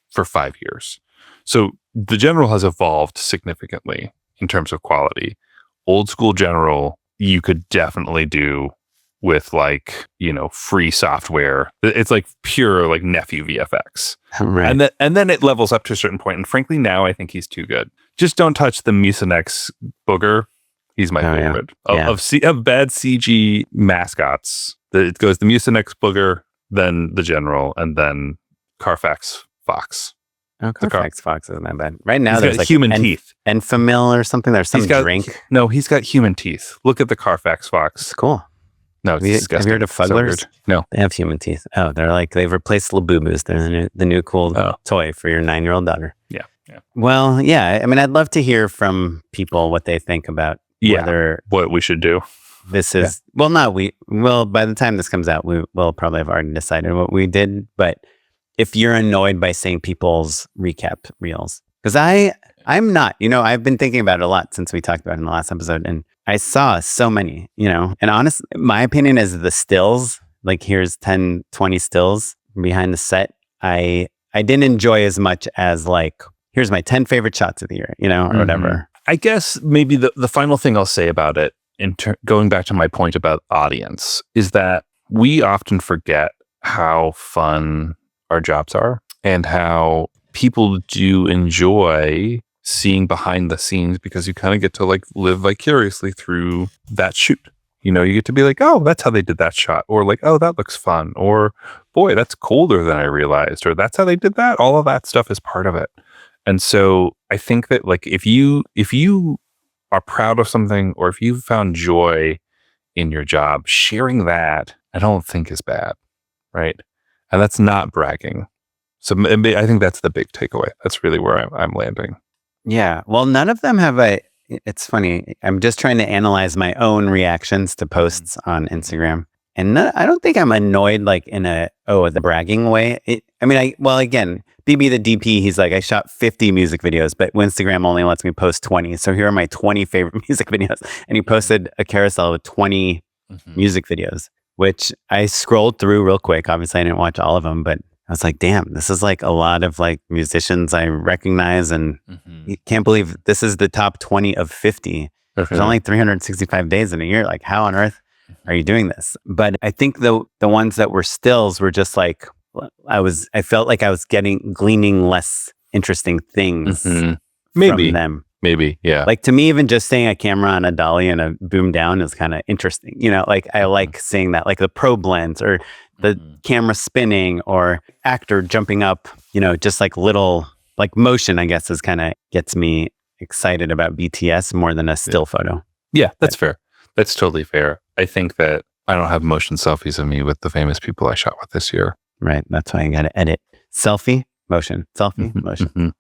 for 5 years. So the General has evolved significantly in terms of quality. Old school General, you could definitely do with free software. It's like pure like nephew VFX. Right. And then it levels up to a certain point. And frankly, now I think he's too good. Just don't touch the Mucinex booger. He's my favorite of bad CG mascots. It goes the Mucinex booger, then the General, and then Carfax Fox. Oh, Carfax Fox isn't that bad. Right now, there's like human teeth. Enfamil or something. There's some drink. No, he's got human teeth. Look at the Carfax Fox. It's cool. No, it's disgusting. Have you heard of Fugglers? So no. They have human teeth. Oh, they've replaced Labubu's. They're the new cool toy for your 9-year-old daughter. Yeah. Well, yeah. I mean, I'd love to hear from people what they think about whether what we should do. This is by the time this comes out, we will probably have already decided what we did. But if you're annoyed by seeing people's recap reels, because I'm not, I've been thinking about it a lot since we talked about it in the last episode, and I saw so many, and honestly, my opinion is the stills, like here's 10, 20 stills behind the set. I didn't enjoy as much as like, here's my 10 favorite shots of the year, or whatever. I guess maybe the final thing I'll say about it, going back to my point about audience, is that we often forget how fun our jobs are and how people do enjoy seeing behind the scenes, because you kind of get to like live vicariously through that shoot. You get to be like, oh, that's how they did that shot, or like, oh, that looks fun, or boy, that's colder than I realized, or that's how they did that. All of that stuff is part of it. And so I think that like if you are proud of something, or if you've found joy in your job, sharing that I don't think is bad, right? And that's not bragging. So I think that's the big takeaway. That's really where I'm landing. Yeah. Well, none of them have it's funny. I'm just trying to analyze my own reactions to posts on Instagram. And I don't think I'm annoyed like in the bragging way. Again, BB the DP, he's like, I shot 50 music videos, but Instagram only lets me post 20. So here are my 20 favorite music videos. And he posted a carousel with 20 music videos, which I scrolled through real quick. Obviously, I didn't watch all of them, but I was like, damn, this is like a lot of like musicians I recognize, and you can't believe this is the top 20 of 50. There's only 365 days in a year. Like, how on earth are you doing this? But I think the ones that were stills were just like, I felt like I was gleaning less interesting things from them. Maybe, yeah. Like to me, even just seeing a camera on a dolly and a boom down is kind of interesting. Like I like seeing that, like the probe lens or the camera spinning or actor jumping up, just like little, like motion, I guess, is kind of gets me excited about BTS more than a still photo. Yeah, that's fair. That's totally fair. I think that I don't have motion selfies of me with the famous people I shot with this year. Right. That's why I got to edit. Selfie, motion. Selfie, motion.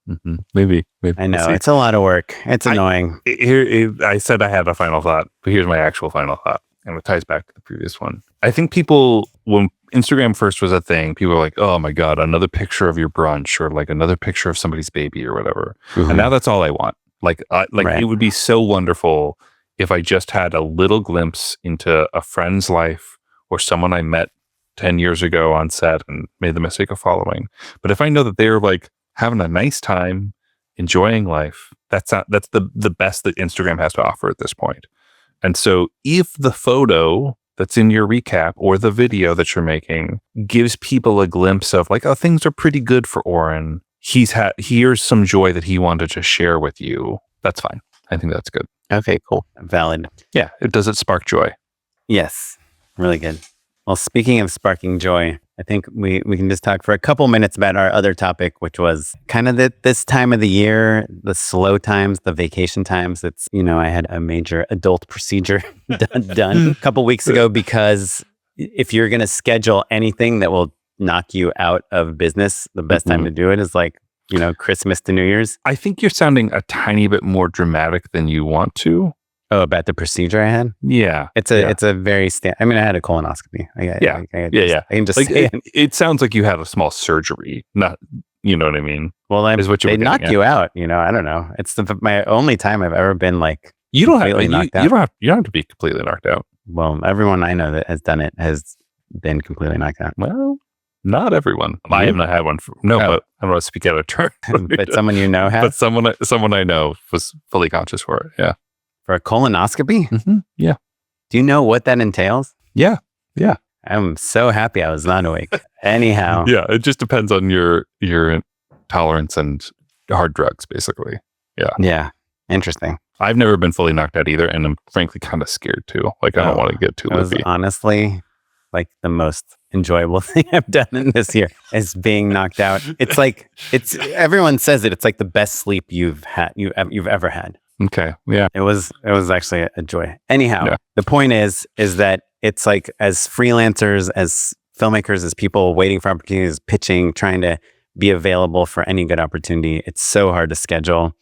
Maybe. I know. It's a lot of work. It's annoying. I said I had a final thought, but here's my actual final thought. And it ties back to the previous one. I think people, when Instagram first was a thing, people were like, oh my God, another picture of your brunch or like another picture of somebody's baby or whatever. Mhm. And now that's all I want. Like Right. it would be so wonderful if I just had a little glimpse into a friend's life or someone I met 10 years ago on set and made the mistake of following. But if I know that they're like having a nice time, enjoying life, that's the best that Instagram has to offer at this point. And so if the photo that's in your recap or the video that you're making gives people a glimpse of like, oh, things are pretty good for Oren. Here's some joy that he wanted to share with you. That's fine. I think that's good. Okay, cool. Valid. Yeah. Does it spark joy? Yes. Really good. Well, speaking of sparking joy, I think we can just talk for a couple minutes about our other topic, which was kind of this time of the year, the slow times, the vacation times. It's, I had a major adult procedure done a couple weeks ago, because if you're going to schedule anything that will knock you out of business, the best time to do it is like, Christmas to New Year's. I think you're sounding a tiny bit more dramatic than you want to. Oh, about the procedure I had? Yeah. It's a very I had a colonoscopy. Yeah. I can just like say it sounds like you had a small surgery, not, you know what I mean? Well, they knock you out, I don't know. It's my only time I've ever been like you don't have knocked out. You don't have to be completely knocked out. Well, everyone I know that has done it has been completely knocked out. Well, not everyone. I have not had one. But I don't want to speak out of turn. But someone you know has? But someone I know was fully conscious for it. Yeah. For a colonoscopy? Mm-hmm. Yeah. Do you know what that entails? Yeah. I'm so happy I was not awake. Anyhow. Yeah. It just depends on your tolerance and hard drugs, basically. Yeah. Yeah. Interesting. I've never been fully knocked out either, and I'm frankly kind of scared too. Like I don't want to get too loopy. Honestly, like the most enjoyable thing I've done in this year is being knocked out. It's like everyone says it. It's like the best sleep you've ever had. Okay. Yeah. It was actually a joy. Anyhow, The point is that it's like as freelancers, as filmmakers, as people waiting for opportunities, pitching, trying to be available for any good opportunity, it's so hard to schedule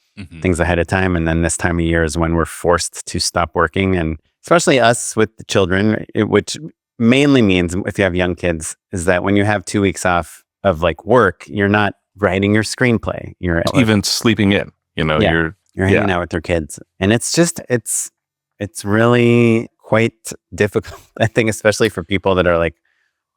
things ahead of time. And then this time of year is when we're forced to stop working. And especially us with the children, which mainly means if you have young kids, is that when you have 2 weeks off of like work, you're not writing your screenplay. You're even sleeping in, you're hanging out with your kids. And it's just, it's really quite difficult, I think, especially for people that are like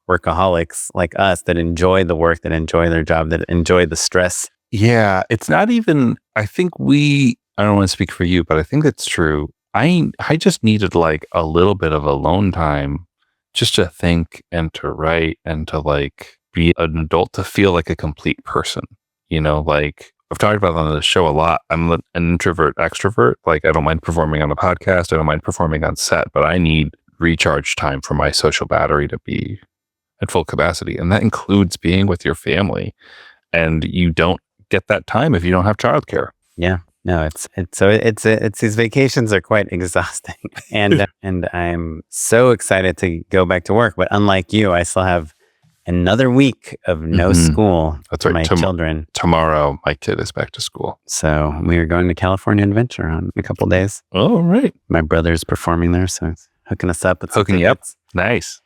workaholics like us, that enjoy the work, that enjoy their job, that enjoy the stress. Yeah. It's not even, I think I don't want to speak for you, but I think it's true. I just needed like a little bit of alone time just to think and to write and to like be an adult, to feel like a complete person, like I've talked about on the show a lot. I'm an introvert extrovert. Like I don't mind performing on a podcast. I don't mind performing on set, but I need recharge time for my social battery to be at full capacity. And that includes being with your family. And you don't get that time if you don't have childcare. Yeah. No, it's these vacations are quite exhausting, and I'm so excited to go back to work. But unlike you, I still have another week of no school for my children. Tomorrow, my kid is back to school. So we are going to California Adventure in a couple days. Oh, right. My brother's performing there, so it's hooking us up. Hooking you up. Nice.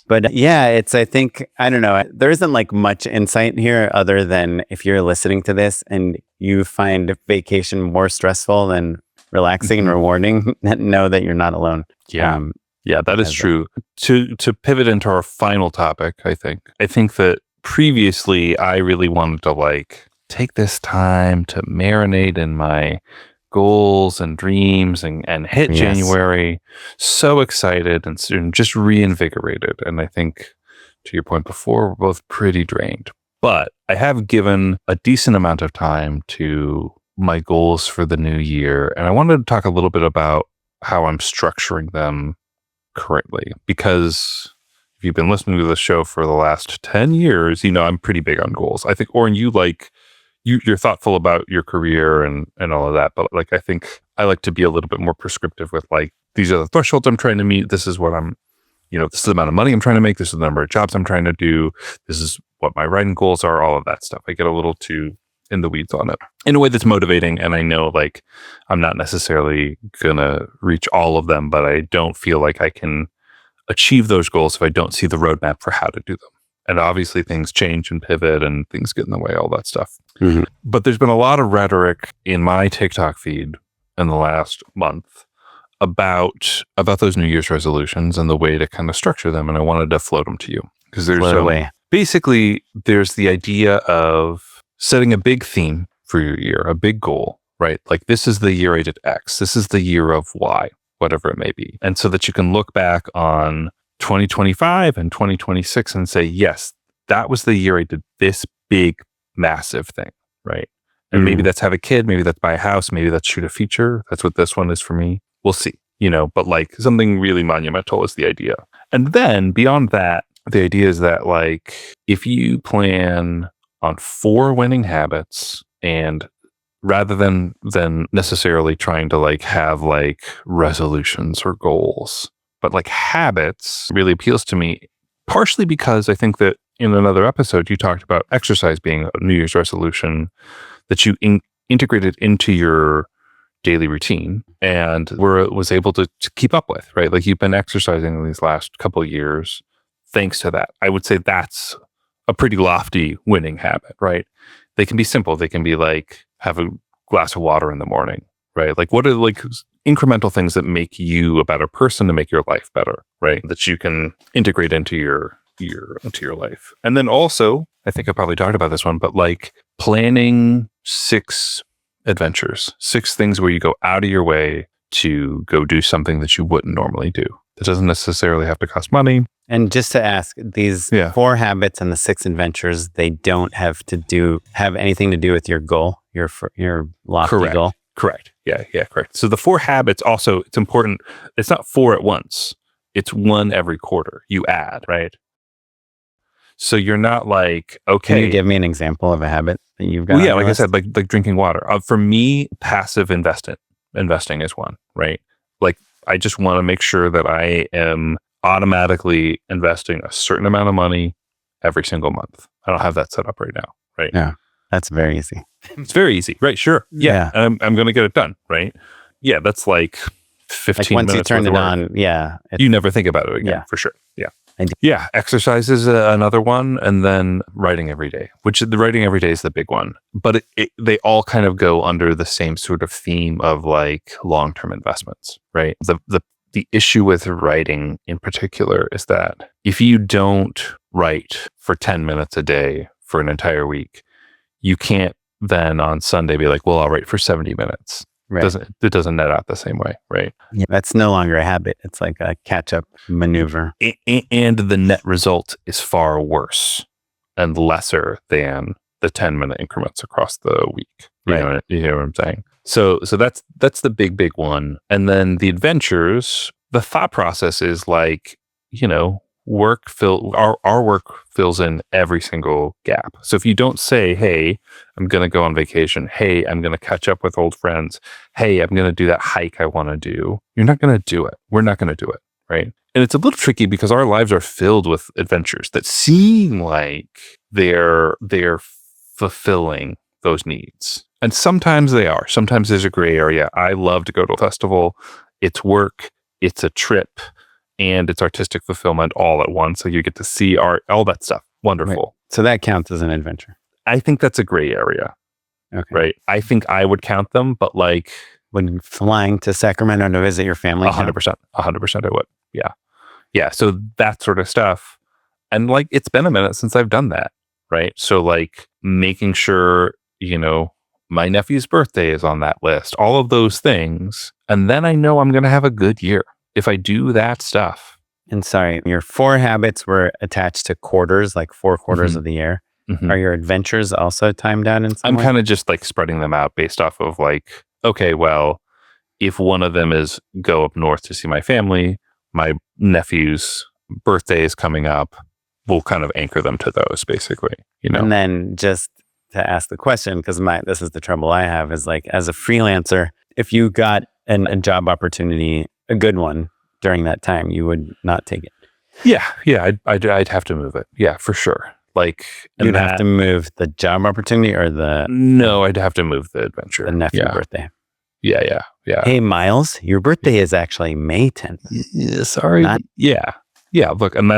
But yeah, I think, I don't know, there isn't like much insight here other than if you're listening to this and you find vacation more stressful than relaxing and rewarding, know that you're not alone. Yeah. That is true. To pivot into our final topic, I think that previously I really wanted to like take this time to marinate in my goals and dreams and hit January. So excited and just reinvigorated. And I think, to your point before, we're both pretty drained. But I have given a decent amount of time to my goals for the new year. And I wanted to talk a little bit about how I'm structuring them currently. Because if you've been listening to the show for the last 10 years, I'm pretty big on goals. I think, Oren, you're thoughtful about your career and all of that, but like I think I like to be a little bit more prescriptive with like, these are the thresholds I'm trying to meet. This is what this is the amount of money I'm trying to make. This is the number of jobs I'm trying to do. This is what my writing goals are, all of that stuff. I get a little too in the weeds on it in a way that's motivating. And I know like I'm not necessarily gonna reach all of them, but I don't feel like I can achieve those goals if I don't see the roadmap for how to do them. And obviously things change and pivot and things get in the way, all that stuff. Mhm. But there's been a lot of rhetoric in my TikTok feed in the last month about those New Year's resolutions and the way to kind of structure them. And I wanted to float them to you because there's basically there's the idea of setting a big theme for your year, a big goal, right? Like this is the year I did X. This is the year of Y, whatever it may be. And so that you can look back on 2025 and 2026 and say, yes, that was the year I did this big, massive thing, right? And maybe that's have a kid, maybe that's buy a house, maybe that's shoot a feature. That's what this one is for me. We'll see, but like something really monumental is the idea. And then beyond that, the idea is that like if you plan on 4 winning habits and rather than necessarily trying to like have like resolutions or goals, but like habits really appeals to me, partially because I think that in another episode, you talked about exercise being a New Year's resolution that you integrated into your daily routine and was able to keep up with, right? Like you've been exercising in these last couple of years thanks to that. I would say that's a pretty lofty winning habit, right? They can be simple. They can be like have a glass of water in the morning, right? Like what are like incremental things that make you a better person to make your life better, right? That you can integrate into your life. And then also, I think I probably talked about this one, but like planning 6 adventures, 6 things where you go out of your way to go do something that you wouldn't normally do. It doesn't necessarily have to cost money. And just to ask, these 4 habits and the 6 adventures, they don't have anything to do with your goal, your lofty goal. Correct. Yeah, correct. So the 4 habits also, it's important. It's not 4 at once. It's 1 every quarter. You add, right? So you're not like, okay. Can you give me an example of a habit that you've got? Well, yeah, like I said, like drinking water. For me, passive investing is one, right? Like I just want to make sure that I am automatically investing a certain amount of money every single month. I don't have that set up right now, right? Yeah, that's very easy. It's very easy, right? Sure. Yeah. And I'm going to get it done, right? Yeah, that's like 15 once minutes. You turn it on, you never think about it again, for sure. Yeah. Yeah, exercise is another one, and then writing every day, which the writing every day is the big one. But they all kind of go under the same sort of theme of like long-term investments, right? The issue with writing in particular is that if you don't write for 10 minutes a day for an entire week, you can't then on Sunday be like, well, I'll write for 70 minutes. Right. It doesn't net out the same way, right? Yeah, that's no longer a habit. It's like a catch-up maneuver. And the net result is far worse and lesser than the 10-minute increments across the week. You know what I'm saying? So that's the big one. And then the adventures, the thought process is like, our work fills in every single gap. So if you don't say, hey, I'm going to go on vacation. Hey, I'm going to catch up with old friends. Hey, I'm going to do that hike I want to do. You're not going to do it. We're not going to do it. Right. And it's a little tricky because our lives are filled with adventures that seem like they're fulfilling those needs. And sometimes they are. Sometimes there's a gray area. I love to go to a festival. It's work. It's a trip. And it's artistic fulfillment all at once. So you get to see art, all that stuff. Wonderful. Right. So that counts as an adventure. I think that's a gray area. Okay. Right. I think I would count them, but like when flying to Sacramento to visit your family. 100%. 100% I would. Yeah. Yeah. So that sort of stuff. And like, it's been a minute since I've done that. Right. So like making sure, my nephew's birthday is on that list, all of those things. And then I know I'm going to have a good year if I do that stuff. And sorry, your 4 habits were attached to quarters, like 4 quarters of the year. Mm-hmm. Are your adventures also timed out in some way? I'm kind of just like spreading them out based off of like, okay, well, if one of them is go up north to see my family, my nephew's birthday is coming up, we'll kind of anchor them to those basically, And then just to ask the question, because this is the trouble I have, is like as a freelancer, if you got a job opportunity, a good one during that time, you would not take it. Yeah, I'd have to move it. Yeah, for sure. Like you'd have to move the job opportunity or no, I'd have to move the adventure. The nephew birthday. Yeah. Hey, Miles, your birthday is actually May 10th. Yeah, sorry. Yeah. Yeah, look, and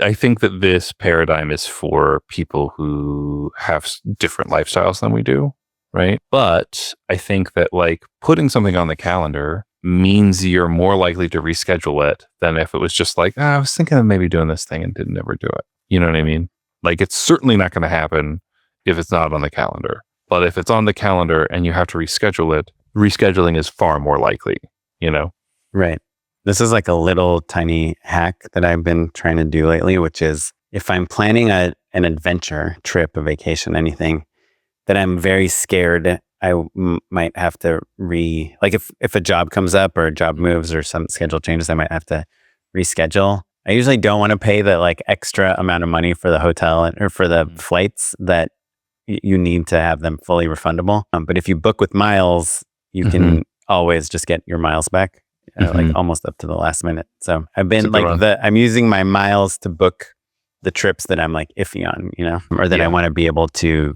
I think that this paradigm is for people who have different lifestyles than we do, right? But I think that like putting something on the calendar means you're more likely to reschedule it than if it was just like, I was thinking of maybe doing this thing and didn't ever do it. You know what I mean? Like it's certainly not going to happen if it's not on the calendar. But if it's on the calendar and you have to reschedule it, rescheduling is far more likely, you know? Right. This is like a little tiny hack that I've been trying to do lately, which is if I'm planning an adventure trip, a vacation, anything, that I'm very scared might have to like if a job comes up or a job moves or some schedule changes, I might have to reschedule. I usually don't want to pay the like extra amount of money for the hotel or for the flights that you need to have them fully refundable. But if you book with miles, you can always just get your miles back. Like almost up to the last minute. So I've been like I'm using my miles to book the trips that I'm like iffy on, you know, or that I want to be able to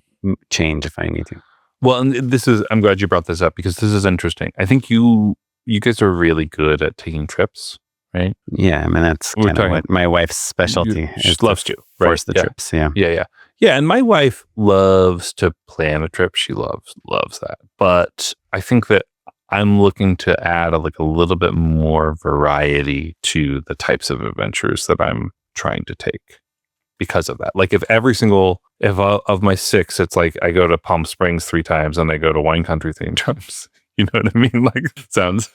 change if I need to. Well, and I'm glad you brought this up because this is interesting. I think you guys are really good at taking trips, right? Yeah. I mean, that's kind of what my wife's specialty is. She loves to force the trips. Yeah. Yeah. And my wife loves to plan a trip. She loves that. But I think that I'm looking to add a little bit more variety to the types of adventures that I'm trying to take because of that. Like if of my 6, it's like I go to Palm Springs 3 times and I go to wine country 3 times. You know what I mean? Like sounds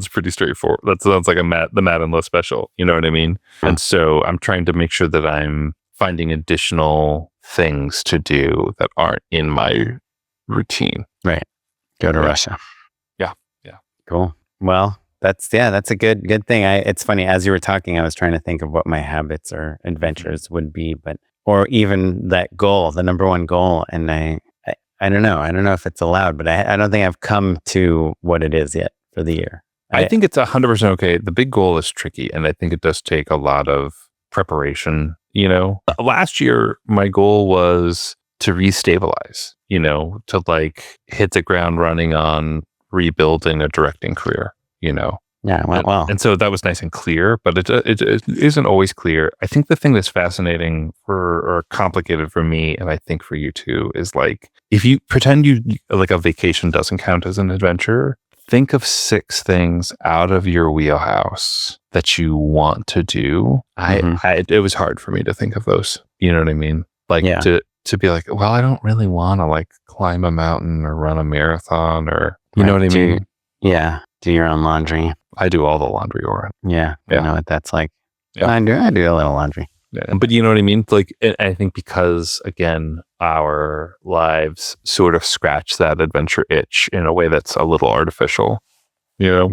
pretty straightforward. That sounds like the Matt and Liz special. You know what I mean? And so I'm trying to make sure that I'm finding additional things to do that aren't in my routine. Right. Go to Russia. Cool. Well, that's a good thing. It's funny, as you were talking, I was trying to think of what my habits or adventures would be, or even that goal, the number one goal. And I don't know. I don't know if it's allowed, but I don't think I've come to what it is yet for the year. I think it's 100% okay. The big goal is tricky. And I think it does take a lot of preparation. You know, last year, my goal was to restabilize, you know, to like hit the ground running on rebuilding a directing career, you know? Yeah, it went well. And so that was nice and clear, but it isn't always clear. I think the thing that's fascinating or complicated for me, and I think for you too, is like, if you pretend like a vacation doesn't count as an adventure, think of 6 things out of your wheelhouse that you want to do. It was hard for me to think of those. You know what I mean? Like to be like, well, I don't really want to like climb a mountain or run a marathon or, you know what I mean? Do your own laundry. I do all the laundry, Oren. Yeah. I know what that's like. Yeah. I do a little laundry. Yeah. But you know what I mean? Like, I think because, again, our lives sort of scratch that adventure itch in a way that's a little artificial, you know?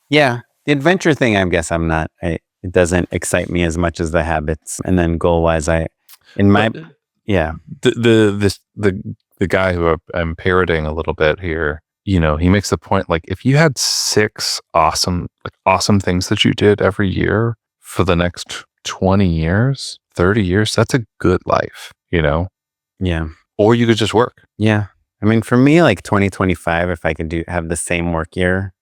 Yeah. The adventure thing, I guess I'm not, it doesn't excite me as much as the habits. And then goal-wise, the guy who I'm parroting a little bit here, you know, he makes the point, like, if you had 6 awesome things that you did every year for the next 20 years, 30 years, that's a good life, you know? Yeah. Or you could just work. Yeah. I mean, for me, like 2025, if I could have the same work year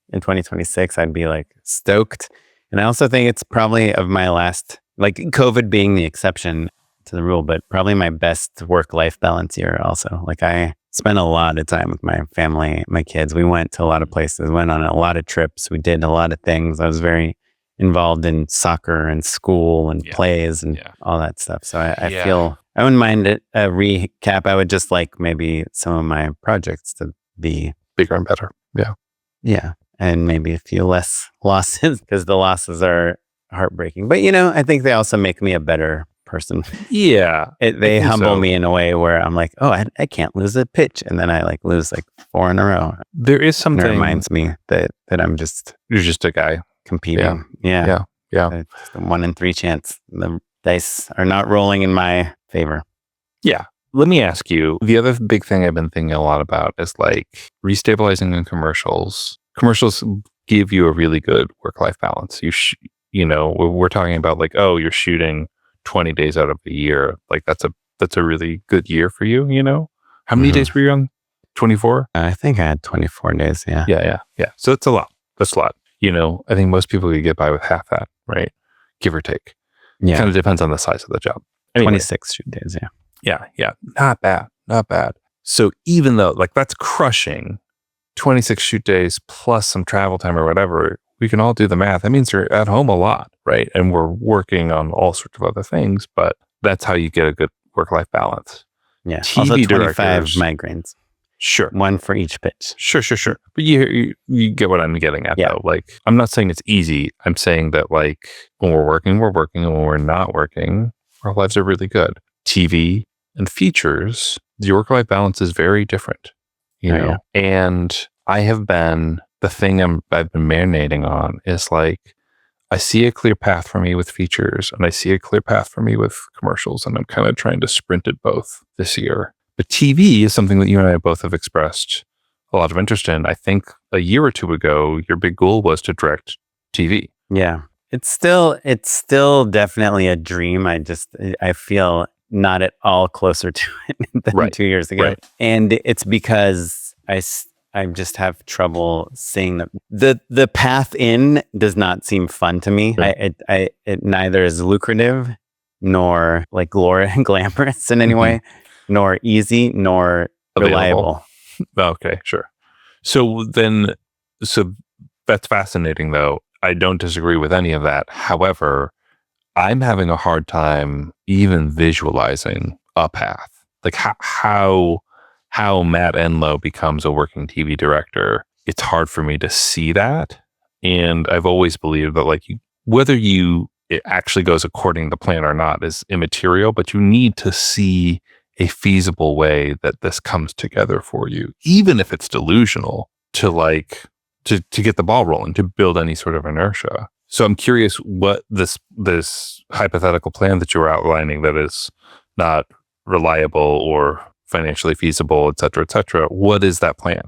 in 2026, I'd be like stoked. And I also think it's probably of my last, like COVID being the exception to the rule, but probably my best work-life balance year also. Like I spent a lot of time with my family, my kids. We went to a lot of places, went on a lot of trips. We did a lot of things. I was very involved in soccer and school and plays and all that stuff. So I feel, I wouldn't mind a recap. I would just like maybe some of my projects to be bigger and better. Yeah. Yeah. And maybe a few less losses because the losses are heartbreaking. But, you know, I think they also make me a better person. Yeah. They humble me in a way where I'm like, oh, I can't lose a pitch. And then I like lose like 4 in a row. There is something. It reminds me that you're just a guy competing. Yeah. It's a 1 in 3 chance. The dice are not rolling in my favor. Yeah. Let me ask you, the other big thing I've been thinking a lot about is like restabilizing in commercials. Commercials give you a really good work-life balance. You know, we're talking about like, oh, you're shooting 20 days out of the year. Like that's a really good year for you, you know? How many days were you on? 24? I think I had 24 days. Yeah. Yeah. So it's a lot. That's a lot. You know, I think most people could get by with half that, right? give or take. Yeah. Kind of depends on the size of the job. Anyway, 26 shoot days. Yeah. yeah. Not bad. So even though like that's crushing, 26 shoot days plus some travel time or whatever, we can all do the math. That means you're at home a lot, right? And we're working on all sorts of other things, but that's how you get a good work-life balance. Yeah. TV also 25 directors, migraines. sure. One for each pitch. Sure. But you get what I'm getting at, though. Like, I'm not saying it's easy. I'm saying that, like, when we're working, and when we're not working, our lives are really good. TV and features, the work-life balance is very different, you know? Yeah. And the thing I've been marinating on is, like, I see a clear path for me with features, and I see a clear path for me with commercials, and I'm kind of trying to sprint at both this year. But TV is something that you and I both have expressed a lot of interest in. I think a year or two ago, your big goal was to direct TV. Yeah. It's still definitely a dream. I feel not at all closer to it than 2 years ago. Right. And it's because I just have trouble seeing the path in does not seem fun to me. Right. It neither is lucrative nor like glamorous in any way, nor easy, nor reliable. Okay, sure. So that's fascinating, though. I don't disagree with any of that. However, I'm having a hard time even visualizing a path. Like how Matt Enlow becomes a working TV director. It's hard for me to see that. And I've always believed that like whether it actually goes according to plan or not is immaterial, but you need to see a feasible way that this comes together for you, even if it's delusional, to get the ball rolling, to build any sort of inertia. So I'm curious what this hypothetical plan that you're outlining that is not reliable or financially feasible, et cetera, what is that plan?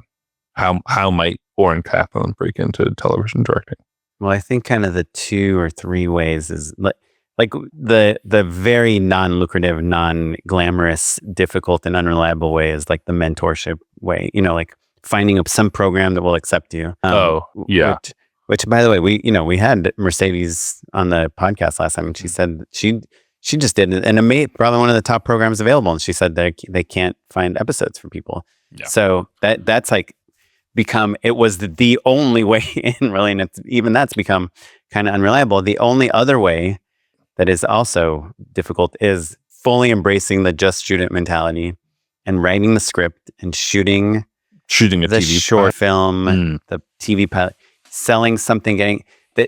How might Oren Kaplan break into television directing? Well, I think kind of the 2 or 3 ways is like the very non-lucrative, non-glamorous, difficult and unreliable way is like the mentorship way, like finding up some program that will accept you. Which by the way, we had Mercedes on the podcast last time, and she said she just did it, and probably one of the top programs available, and she said they can't find episodes for people. Yeah. So that's like it was the only way in, really, and even that's become kind of unreliable. The only other way that is also difficult is fully embracing the just student mentality and writing the script and shooting a TV short film, the TV pilot, selling something,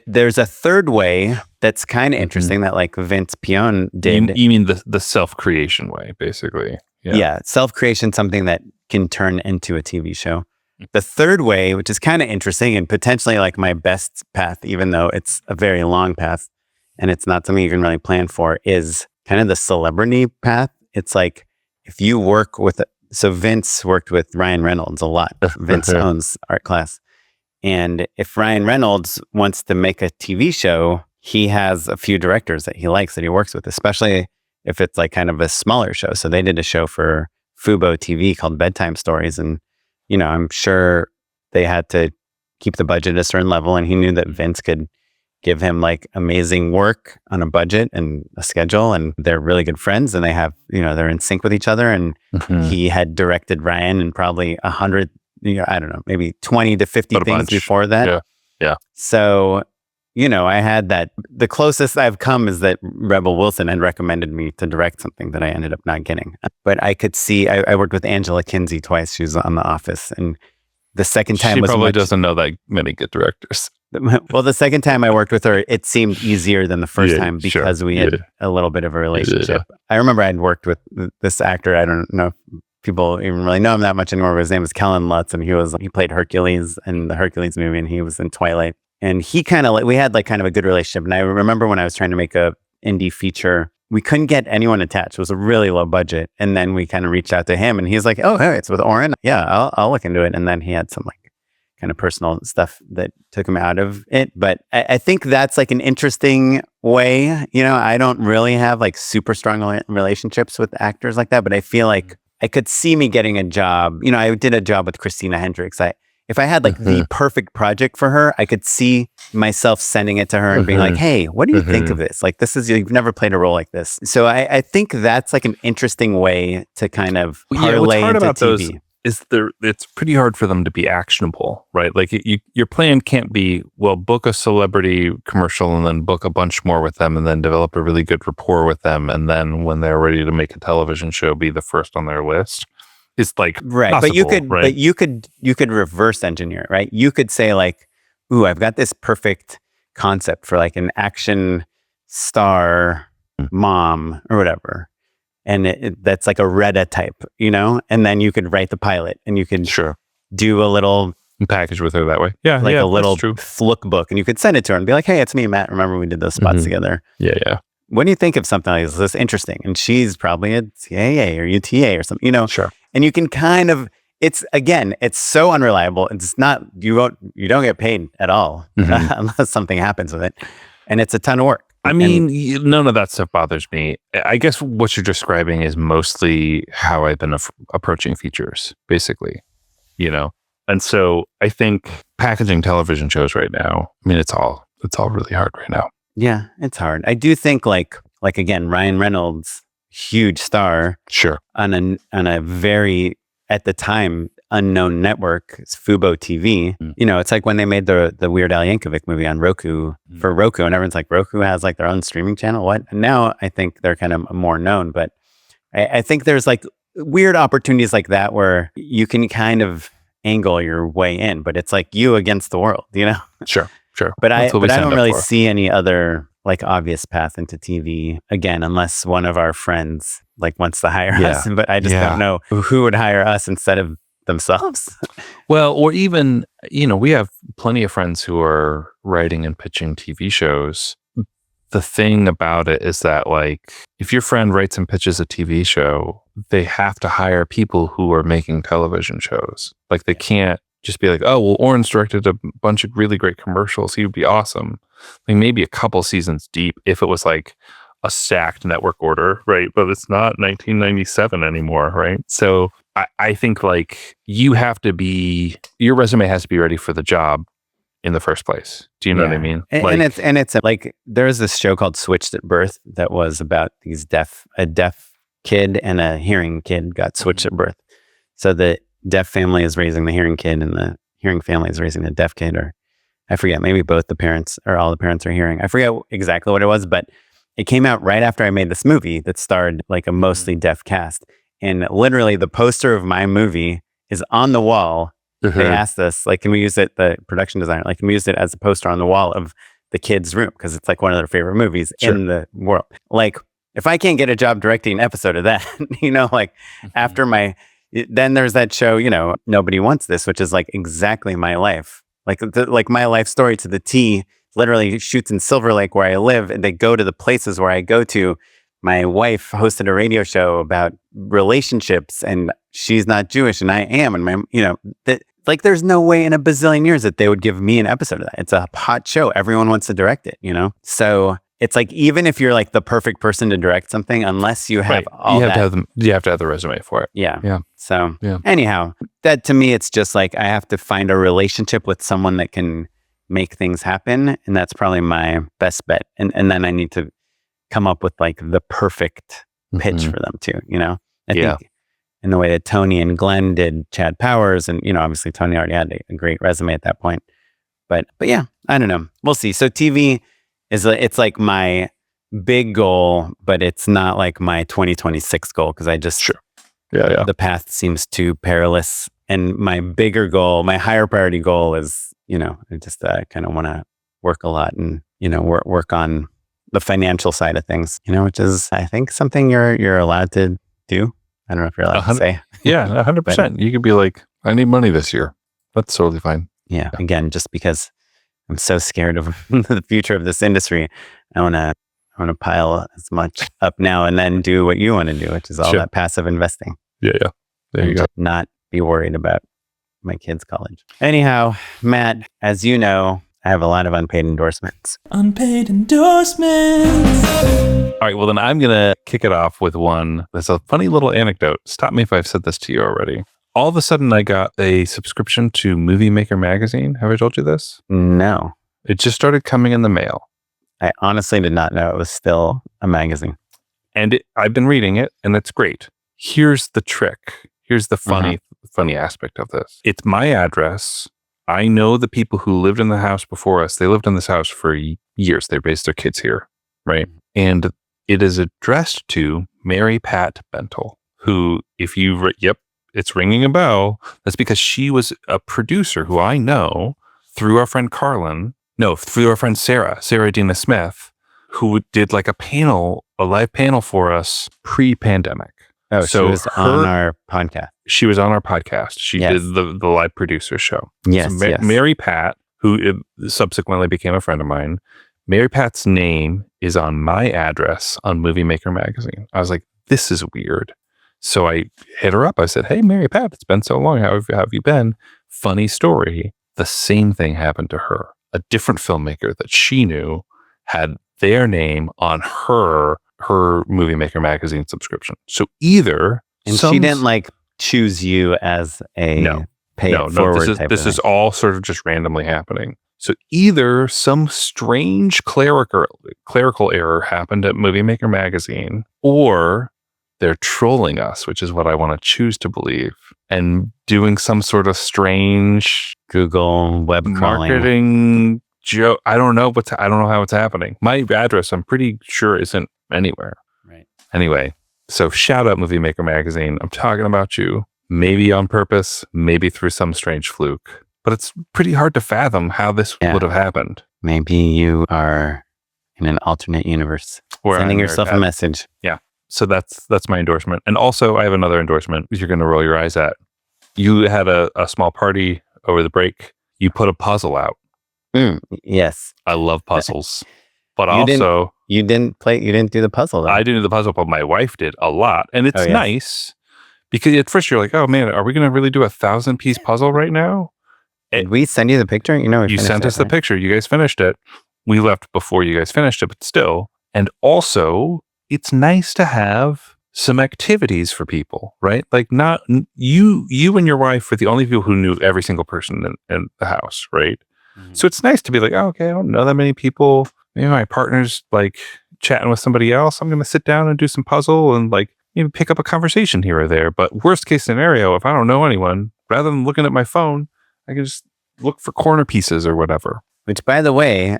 there's a third way that's kind of interesting that like Vince Pion did. You mean the self-creation way, basically. Yeah, self-creation, something that can turn into a TV show. The third way, which is kind of interesting and potentially like my best path, even though it's a very long path and it's not something you can really plan for, is kind of the celebrity path. It's like if you work with, so Vince worked with Ryan Reynolds a lot. Vince owns Art Class. And if Ryan Reynolds wants to make a TV show, he has a few directors that he likes that he works with, especially if it's like kind of a smaller show. So they did a show for Fubo TV called Bedtime Stories. And, I'm sure they had to keep the budget at a certain level. And he knew that Vince could give him like amazing work on a budget and a schedule. And they're really good friends and they have, they're in sync with each other. And he had directed Ryan in probably 100, I don't know, maybe 20 to 50 things before that. Yeah. So, I had that. The closest I've come is that Rebel Wilson had recommended me to direct something that I ended up not getting. But I could see, I worked with Angela Kinsey twice. She was on The Office. And the second time she probably doesn't know that many good directors. Well, the second time I worked with her, it seemed easier than the first time because we had a little bit of a relationship. I remember I'd worked with this actor. I don't know if people even really know him that much anymore, but his name was Kellen Lutz, and he played Hercules in the Hercules movie, and he was in Twilight. And he we had like kind of a good relationship. And I remember when I was trying to make a indie feature, we couldn't get anyone attached. It was a really low budget. And then we kind of reached out to him and he's like, oh, hey, it's with Oren. Yeah, I'll look into it. And then he had some like kind of personal stuff that took him out of it. But I think that's like an interesting way. I don't really have like super strong relationships with actors like that, but I feel like I could see me getting a job. I did a job with Christina Hendricks. if I had like the perfect project for her, I could see myself sending it to her and being like, hey, what do you think of this? Like, you've never played a role like this. So I think that's like an interesting way to kind of parlay into TV. It's pretty hard for them to be actionable, right? Like your plan can't be, well, book a celebrity commercial and then book a bunch more with them and then develop a really good rapport with them. And then when they're ready to make a television show, be the first on their list. It's like, right. Possible, but you could reverse engineer it, right? You could say like, ooh, I've got this perfect concept for like an action star mom or whatever. And that's like a Retta type, and then you could write the pilot and you could do a little package with her that way. Yeah. Like a little look book, and you could send it to her and be like, hey, it's me, Matt. Remember we did those spots together? Yeah. Yeah. What do you think of something like this? Is this interesting? And she's probably a CAA or UTA or something, Sure. And you can kind of, it's so unreliable. It's not, you don't get paid at all unless something happens with it. And it's a ton of work. I mean, none of that stuff bothers me. I guess what you're describing is mostly how I've been approaching features, basically, And so I think packaging television shows right now, I mean, it's all really hard right now. Yeah, it's hard. I do think like again, Ryan Reynolds, huge star, sure, on a very, at the time, unknown network, Fubo TV. It's like when they made the Weird Al Yankovic movie on Roku for Roku, and everyone's like, Roku has like their own streaming channel. What? And now I think they're kind of more known, but I think there's like weird opportunities like that where you can kind of angle your way in, but it's like you against the world, Sure. But I don't really see any other like obvious path into TV again, unless one of our friends like wants to hire us. But I just don't know who would hire us instead of themselves. Well, or even, we have plenty of friends who are writing and pitching TV shows. The thing about it is that like, if your friend writes and pitches a TV show, they have to hire people who are making television shows. Like they can't just be like, oh, well, Oren's directed a bunch of really great commercials. He would be awesome. Like maybe a couple seasons deep if it was like a stacked network order, right? But it's not 1997 anymore, right? So I think like your resume has to be ready for the job in the first place. Do you know what I mean? And it's like, there's this show called Switched at Birth that was about a deaf kid and a hearing kid got switched at birth. So the deaf family is raising the hearing kid and the hearing family is raising the deaf kid, or I forget, maybe both the parents or all the parents are hearing. I forget exactly what it was, but it came out right after I made this movie that starred like a mostly deaf cast. And literally the poster of my movie is on the wall. They asked us, like, can we use it, the production designer, like, can we use it as a poster on the wall of the kids' room? Because it's like one of their favorite movies in the world. Like, if I can't get a job directing an episode of that, after then there's that show, Nobody Wants This, which is like exactly my life. Like my life story to the T, literally shoots in Silver Lake where I live, and they go to the places where I go to. My wife hosted a radio show about relationships, and she's not Jewish and I am. And there's no way in a bazillion years that they would give me an episode of that. It's a hot show. Everyone wants to direct it, So it's like, even if you're like the perfect person to direct something, unless you have all that. You have to have the resume for it. Yeah. Yeah. So anyhow, that to me, it's just like, I have to find a relationship with someone that can make things happen. And that's probably my best bet. And then I need to come up with like the perfect pitch for them too, I think in the way that Tony and Glenn did Chad Powers, and obviously Tony already had a great resume at that point, but yeah, I don't know, we'll see. So TV it's like my big goal, but it's not like my 2026 goal, because I just the path seems too perilous. And my bigger goal, my higher priority goal is I just kind of want to work a lot and work on the financial side of things, which is, I think, something you're allowed to do. I don't know if you're allowed to say. Yeah, 100%. You could be like, I need money this year. That's totally fine. Yeah. Again, just because I'm so scared of the future of this industry, I want to pile as much up now and then do what you want to do, which is all that passive investing. Yeah. There you go. Not be worried about my kids' college. Anyhow, Matt, as you know, I have a lot of unpaid endorsements. Unpaid endorsements. All right, well then I'm going to kick it off with one that's a funny little anecdote. Stop me if I've said this to you already. all of a sudden I got a subscription to Movie Maker magazine. Have I told you this? No, It just started coming in the mail. I honestly did not know it was still a magazine. And I've been reading it, and it's great. Here's the trick. Here's the funny aspect of this. It's my address. I know the people who lived in the house before us. They lived in this house for years. They raised their kids here, right? And it is addressed to Mary Pat Bentel, who, if you, it's ringing a bell. That's because she was a producer who I know through our friend through our friend Sarah Dina Smith, who did like a live panel for us pre-pandemic. Oh, so she was on our podcast. She was on our podcast. She did the live producer show. Yes, so yes. Mary Pat, who subsequently became a friend of mine, Mary Pat's name is on my address on Movie Maker magazine. I was like, this is weird. So I hit her up. I said, hey, Mary Pat, it's been so long. How have you been? Funny story. The same thing happened to her. A different filmmaker that she knew had their name on her Movie Maker magazine subscription. So either... And she didn't like choose you as a pay it forward type this is all sort of just randomly happening. So either some strange clerical error happened at Movie Maker magazine, or they're trolling us, which is what I want to choose to believe, and doing some sort of strange Google web crawling marketing joke. I don't know how it's happening. My address, I'm pretty sure, isn't anywhere. Right. Anyway, so shout out Movie Maker magazine. I'm talking about you, maybe on purpose, maybe through some strange fluke. But it's pretty hard to fathom how this would have happened. Maybe you are in an alternate universe, sending yourself a message. Yeah. So that's my endorsement. And also, I have another endorsement you're going to roll your eyes at. You had a small party over the break. You put a puzzle out. Yes. I love puzzles. But you didn't do the puzzle, though. I didn't do the puzzle, but my wife did a lot. And it's nice because at first you're like, oh man, are we going to really do a 1,000-piece puzzle right now? Did we send you the picture? You sent us the picture. You guys finished it. We left before you guys finished it, but still. And also, it's nice to have some activities for people, right? Like not you and your wife were the only people who knew every single person in the house, right? Mm-hmm. So it's nice to be like, oh, okay, I don't know that many people. Maybe my partner's like chatting with somebody else. I'm going to sit down and do some puzzle and like maybe pick up a conversation here or there. But worst case scenario, if I don't know anyone, rather than looking at my phone, I can just look for corner pieces or whatever. Which, by the way,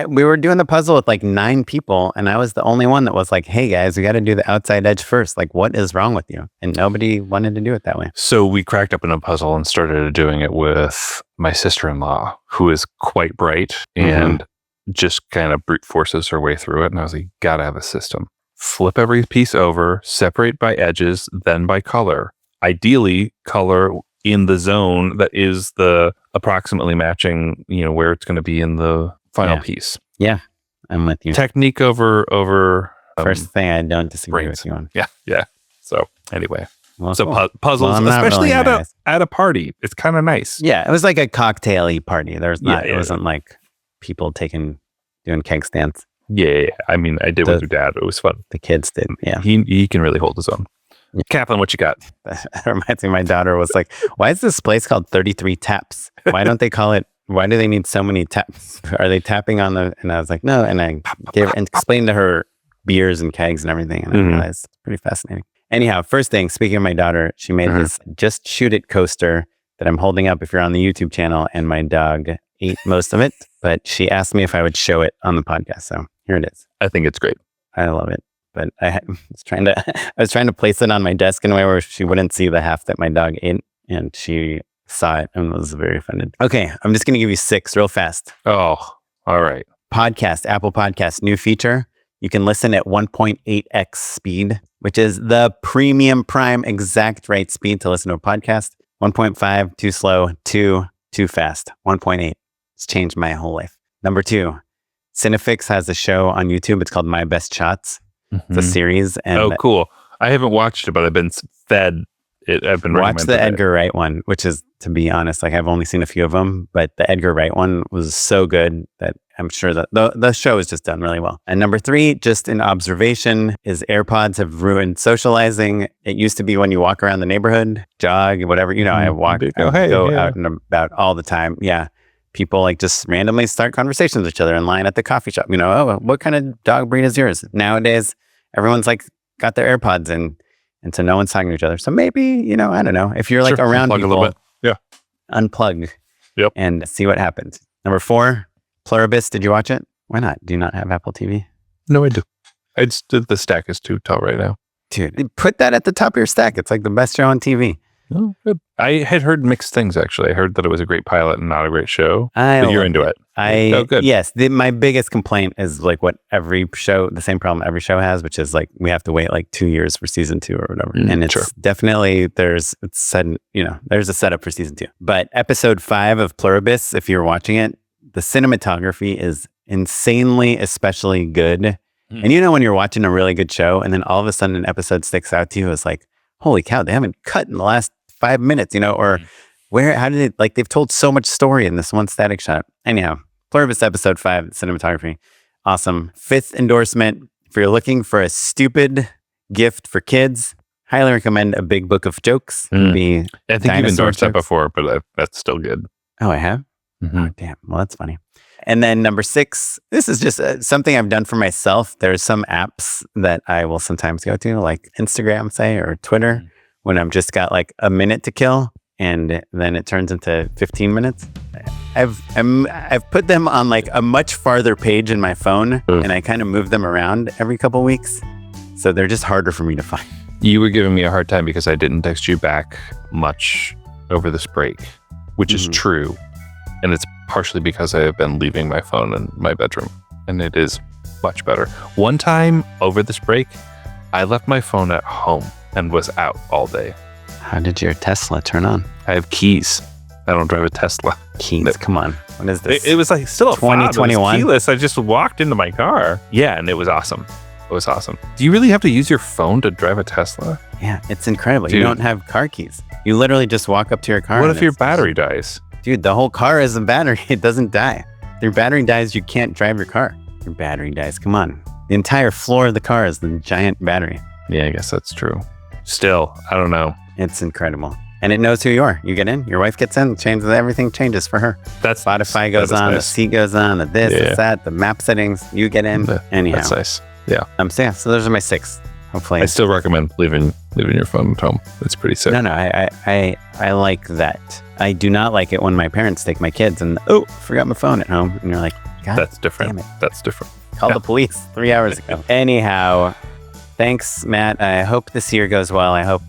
we were doing the puzzle with like 9 people, and I was the only one that was like, hey guys, we got to do the outside edge first. Like, what is wrong with you? And nobody wanted to do it that way. So we cracked up in a puzzle and started doing it with my sister-in-law, who is quite bright and just kind of brute forces her way through it. And I was like, gotta have a system. Flip every piece over, separate by edges, then by color. Ideally, color in the zone that is the approximately matching, where it's going to be in the final piece. Yeah, I'm with you. Technique over first thing I don't disagree with you on. Yeah. So anyway, well, so cool. puzzles, especially at a party, it's kind of nice. Yeah, it was like a cocktail-y party. There's not. It wasn't like people doing keg stands. Yeah. I mean, I did with your dad. It was fun. The kids did. Yeah, he can really hold his own. Yeah. Kaplan, what you got? That reminds me, my daughter was like, why is this place called 33 Taps? Why don't they call it, why do they need so many taps? Are they tapping on the, and I was like, no. And I explained to her beers and kegs and everything. And I realized it's pretty fascinating. Anyhow, first thing, speaking of my daughter, she made this Just Shoot It coaster that I'm holding up if you're on the YouTube channel, and my dog ate most of it, but she asked me if I would show it on the podcast. So here it is. I think it's great. I love it. But I was trying to place it on my desk in a way where she wouldn't see the half that my dog ate, and she saw it and was very offended. Okay, I'm just going to give you 6 real fast. Oh, all right. Podcast, Apple Podcast, new feature. You can listen at 1.8x speed, which is the premium prime exact right speed to listen to a podcast. 1.5, too slow. 2, too fast. 1.8. It's changed my whole life. Number 2, Cinefix has a show on YouTube. It's called My Best Shots. It's a series. And cool. I haven't watched it, but I've been fed it. I've been watch the Edgar Wright one, which is to be honest. Like I've only seen a few of them, but the Edgar Wright one was so good that I'm sure that the show is just done really well. And number 3, just an observation, is AirPods have ruined socializing. It used to be when you walk around the neighborhood, jog, whatever, I go out and about all the time. Yeah. People like just randomly start conversations with each other in line at the coffee shop. Oh, what kind of dog breed is yours? Nowadays, everyone's like got their AirPods in, and so no one's talking to each other. So maybe, I don't know. If you're like around unplug people, a little bit. Yeah. Unplug. Yep. And see what happens. Number 4, Pluribus. Did you watch it? Why not? Do you not have Apple TV? No, I do. I just did the stack is too tall right now. Dude, put that at the top of your stack. It's like the best show on TV. Oh, good. I had heard mixed things, actually. I heard that it was a great pilot and not a great show. But you're into it. Good. Yes. My biggest complaint is like what the same problem every show has, which is like we have to wait like 2 years for season 2 or whatever. And it's definitely, there's a setup for season 2. But episode 5 of Pluribus, if you're watching it, the cinematography is insanely, especially good. And when you're watching a really good show and then all of a sudden an episode sticks out to you, it's like, holy cow, they haven't cut in the last 5 minutes, or how did it, like they've told so much story in this one static shot. Anyhow, Pluribus episode 5, cinematography, awesome. 5th endorsement, if you're looking for a stupid gift for kids, highly recommend A Big Book of Jokes. I think you've endorsed that before, but that's still good. Oh, I have? Oh, damn. Well, that's funny. And then number 6, this is just something I've done for myself. There's some apps that I will sometimes go to, like Instagram, say, or Twitter, when I've just got like a minute to kill, and then it turns into 15 minutes. I've put them on like a much farther page in my phone, and I kind of move them around every couple weeks, so they're just harder for me to find. You were giving me a hard time because I didn't text you back much over this break, which is true. And it's partially because I have been leaving my phone in my bedroom, and it is much better. One time over this break, I left my phone at home and was out all day. How did your Tesla turn on? I have keys. I don't drive a Tesla. Keys, come on. What is this? It was like still a 2021 keyless. I just walked into my car. Yeah, and it was awesome. It was awesome. Do you really have to use your phone to drive a Tesla? Yeah, it's incredible. Dude. You don't have car keys. You literally just walk up to your car. What if your battery dies? Dude, the whole car is a battery. It doesn't die. If your battery dies, you can't drive your car. Your battery dies. Come on. The entire floor of the car is the giant battery. Yeah, I guess that's true. Still, I don't know. It's incredible. And it knows who you are. You get in, your wife gets in, everything changes for her. Spotify goes on, nice. The seat goes on, the this, that, the map settings, you get in. Anyhow. That's nice. Yeah. So those are my 6. Hopefully. I still recommend leaving your phone at home. It's pretty sick. No, I like that. I do not like it when my parents take my kids and, forgot my phone at home. And you're like, God, that's different. Damn it. That's different. Call the police 3 hours ago. Anyhow, thanks, Matt. I hope this year goes well. I hope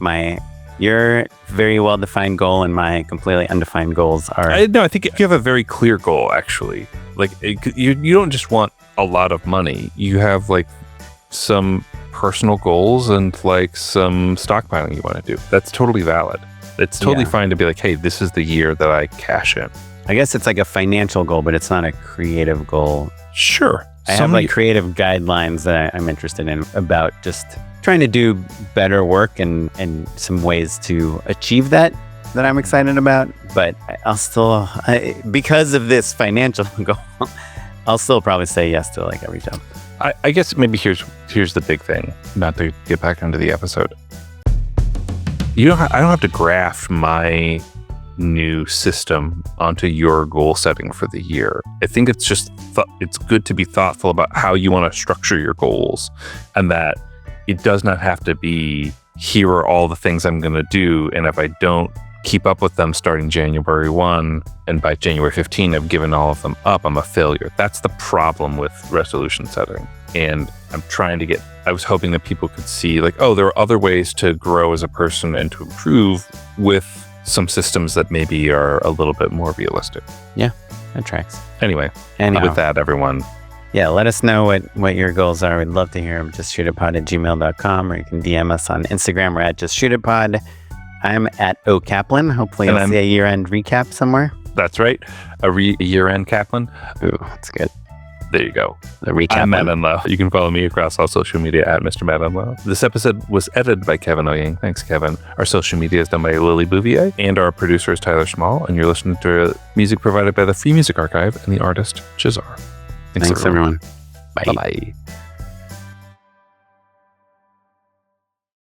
your very well-defined goal and my completely undefined goals are... No, I think you have a very clear goal, actually. Like, you don't just want a lot of money. You have, like, some personal goals and, like, some stockpiling you want to do. That's totally valid. It's totally fine to be like, hey, this is the year that I cash in. I guess it's like a financial goal, but it's not a creative goal. Sure. I have like creative guidelines that I'm interested in about just trying to do better work and some ways to achieve that I'm excited about. But I'll still, because of this financial goal, I'll still probably say yes to like every job. I guess maybe here's the big thing, not to get back into the episode. I don't have to graft my new system onto your goal setting for the year. I think it's just it's good to be thoughtful about how you want to structure your goals, and that it does not have to be, here are all the things I'm going to do, and if I don't keep up with them starting January 1 and by January 15 I've given all of them up, I'm a failure. That's the problem with resolution setting. And I was hoping that people could see like, oh, there are other ways to grow as a person and to improve with some systems that maybe are a little bit more realistic. Yeah, that tracks. Anyway, with that, everyone. Yeah, let us know what your goals are. We'd love to hear them. justshootitpod@gmail.com, or you can DM us on Instagram. We're at justshootitpod. I'm at O Kaplan. Hopefully I'll see a year-end recap somewhere. That's right. A year-end Kaplan. Ooh, that's good. There you go. The recap. I'm Matt one. Enlow. You can follow me across all social media at Mr. Matt Enlow. This episode was edited by Kevin Oying. Thanks, Kevin. Our social media is done by Lily Bouvier, and our producer is Tyler Schmall, and you're listening to music provided by the Free Music Archive and the artist Chazar. Thanks everyone. Bye. Bye-bye.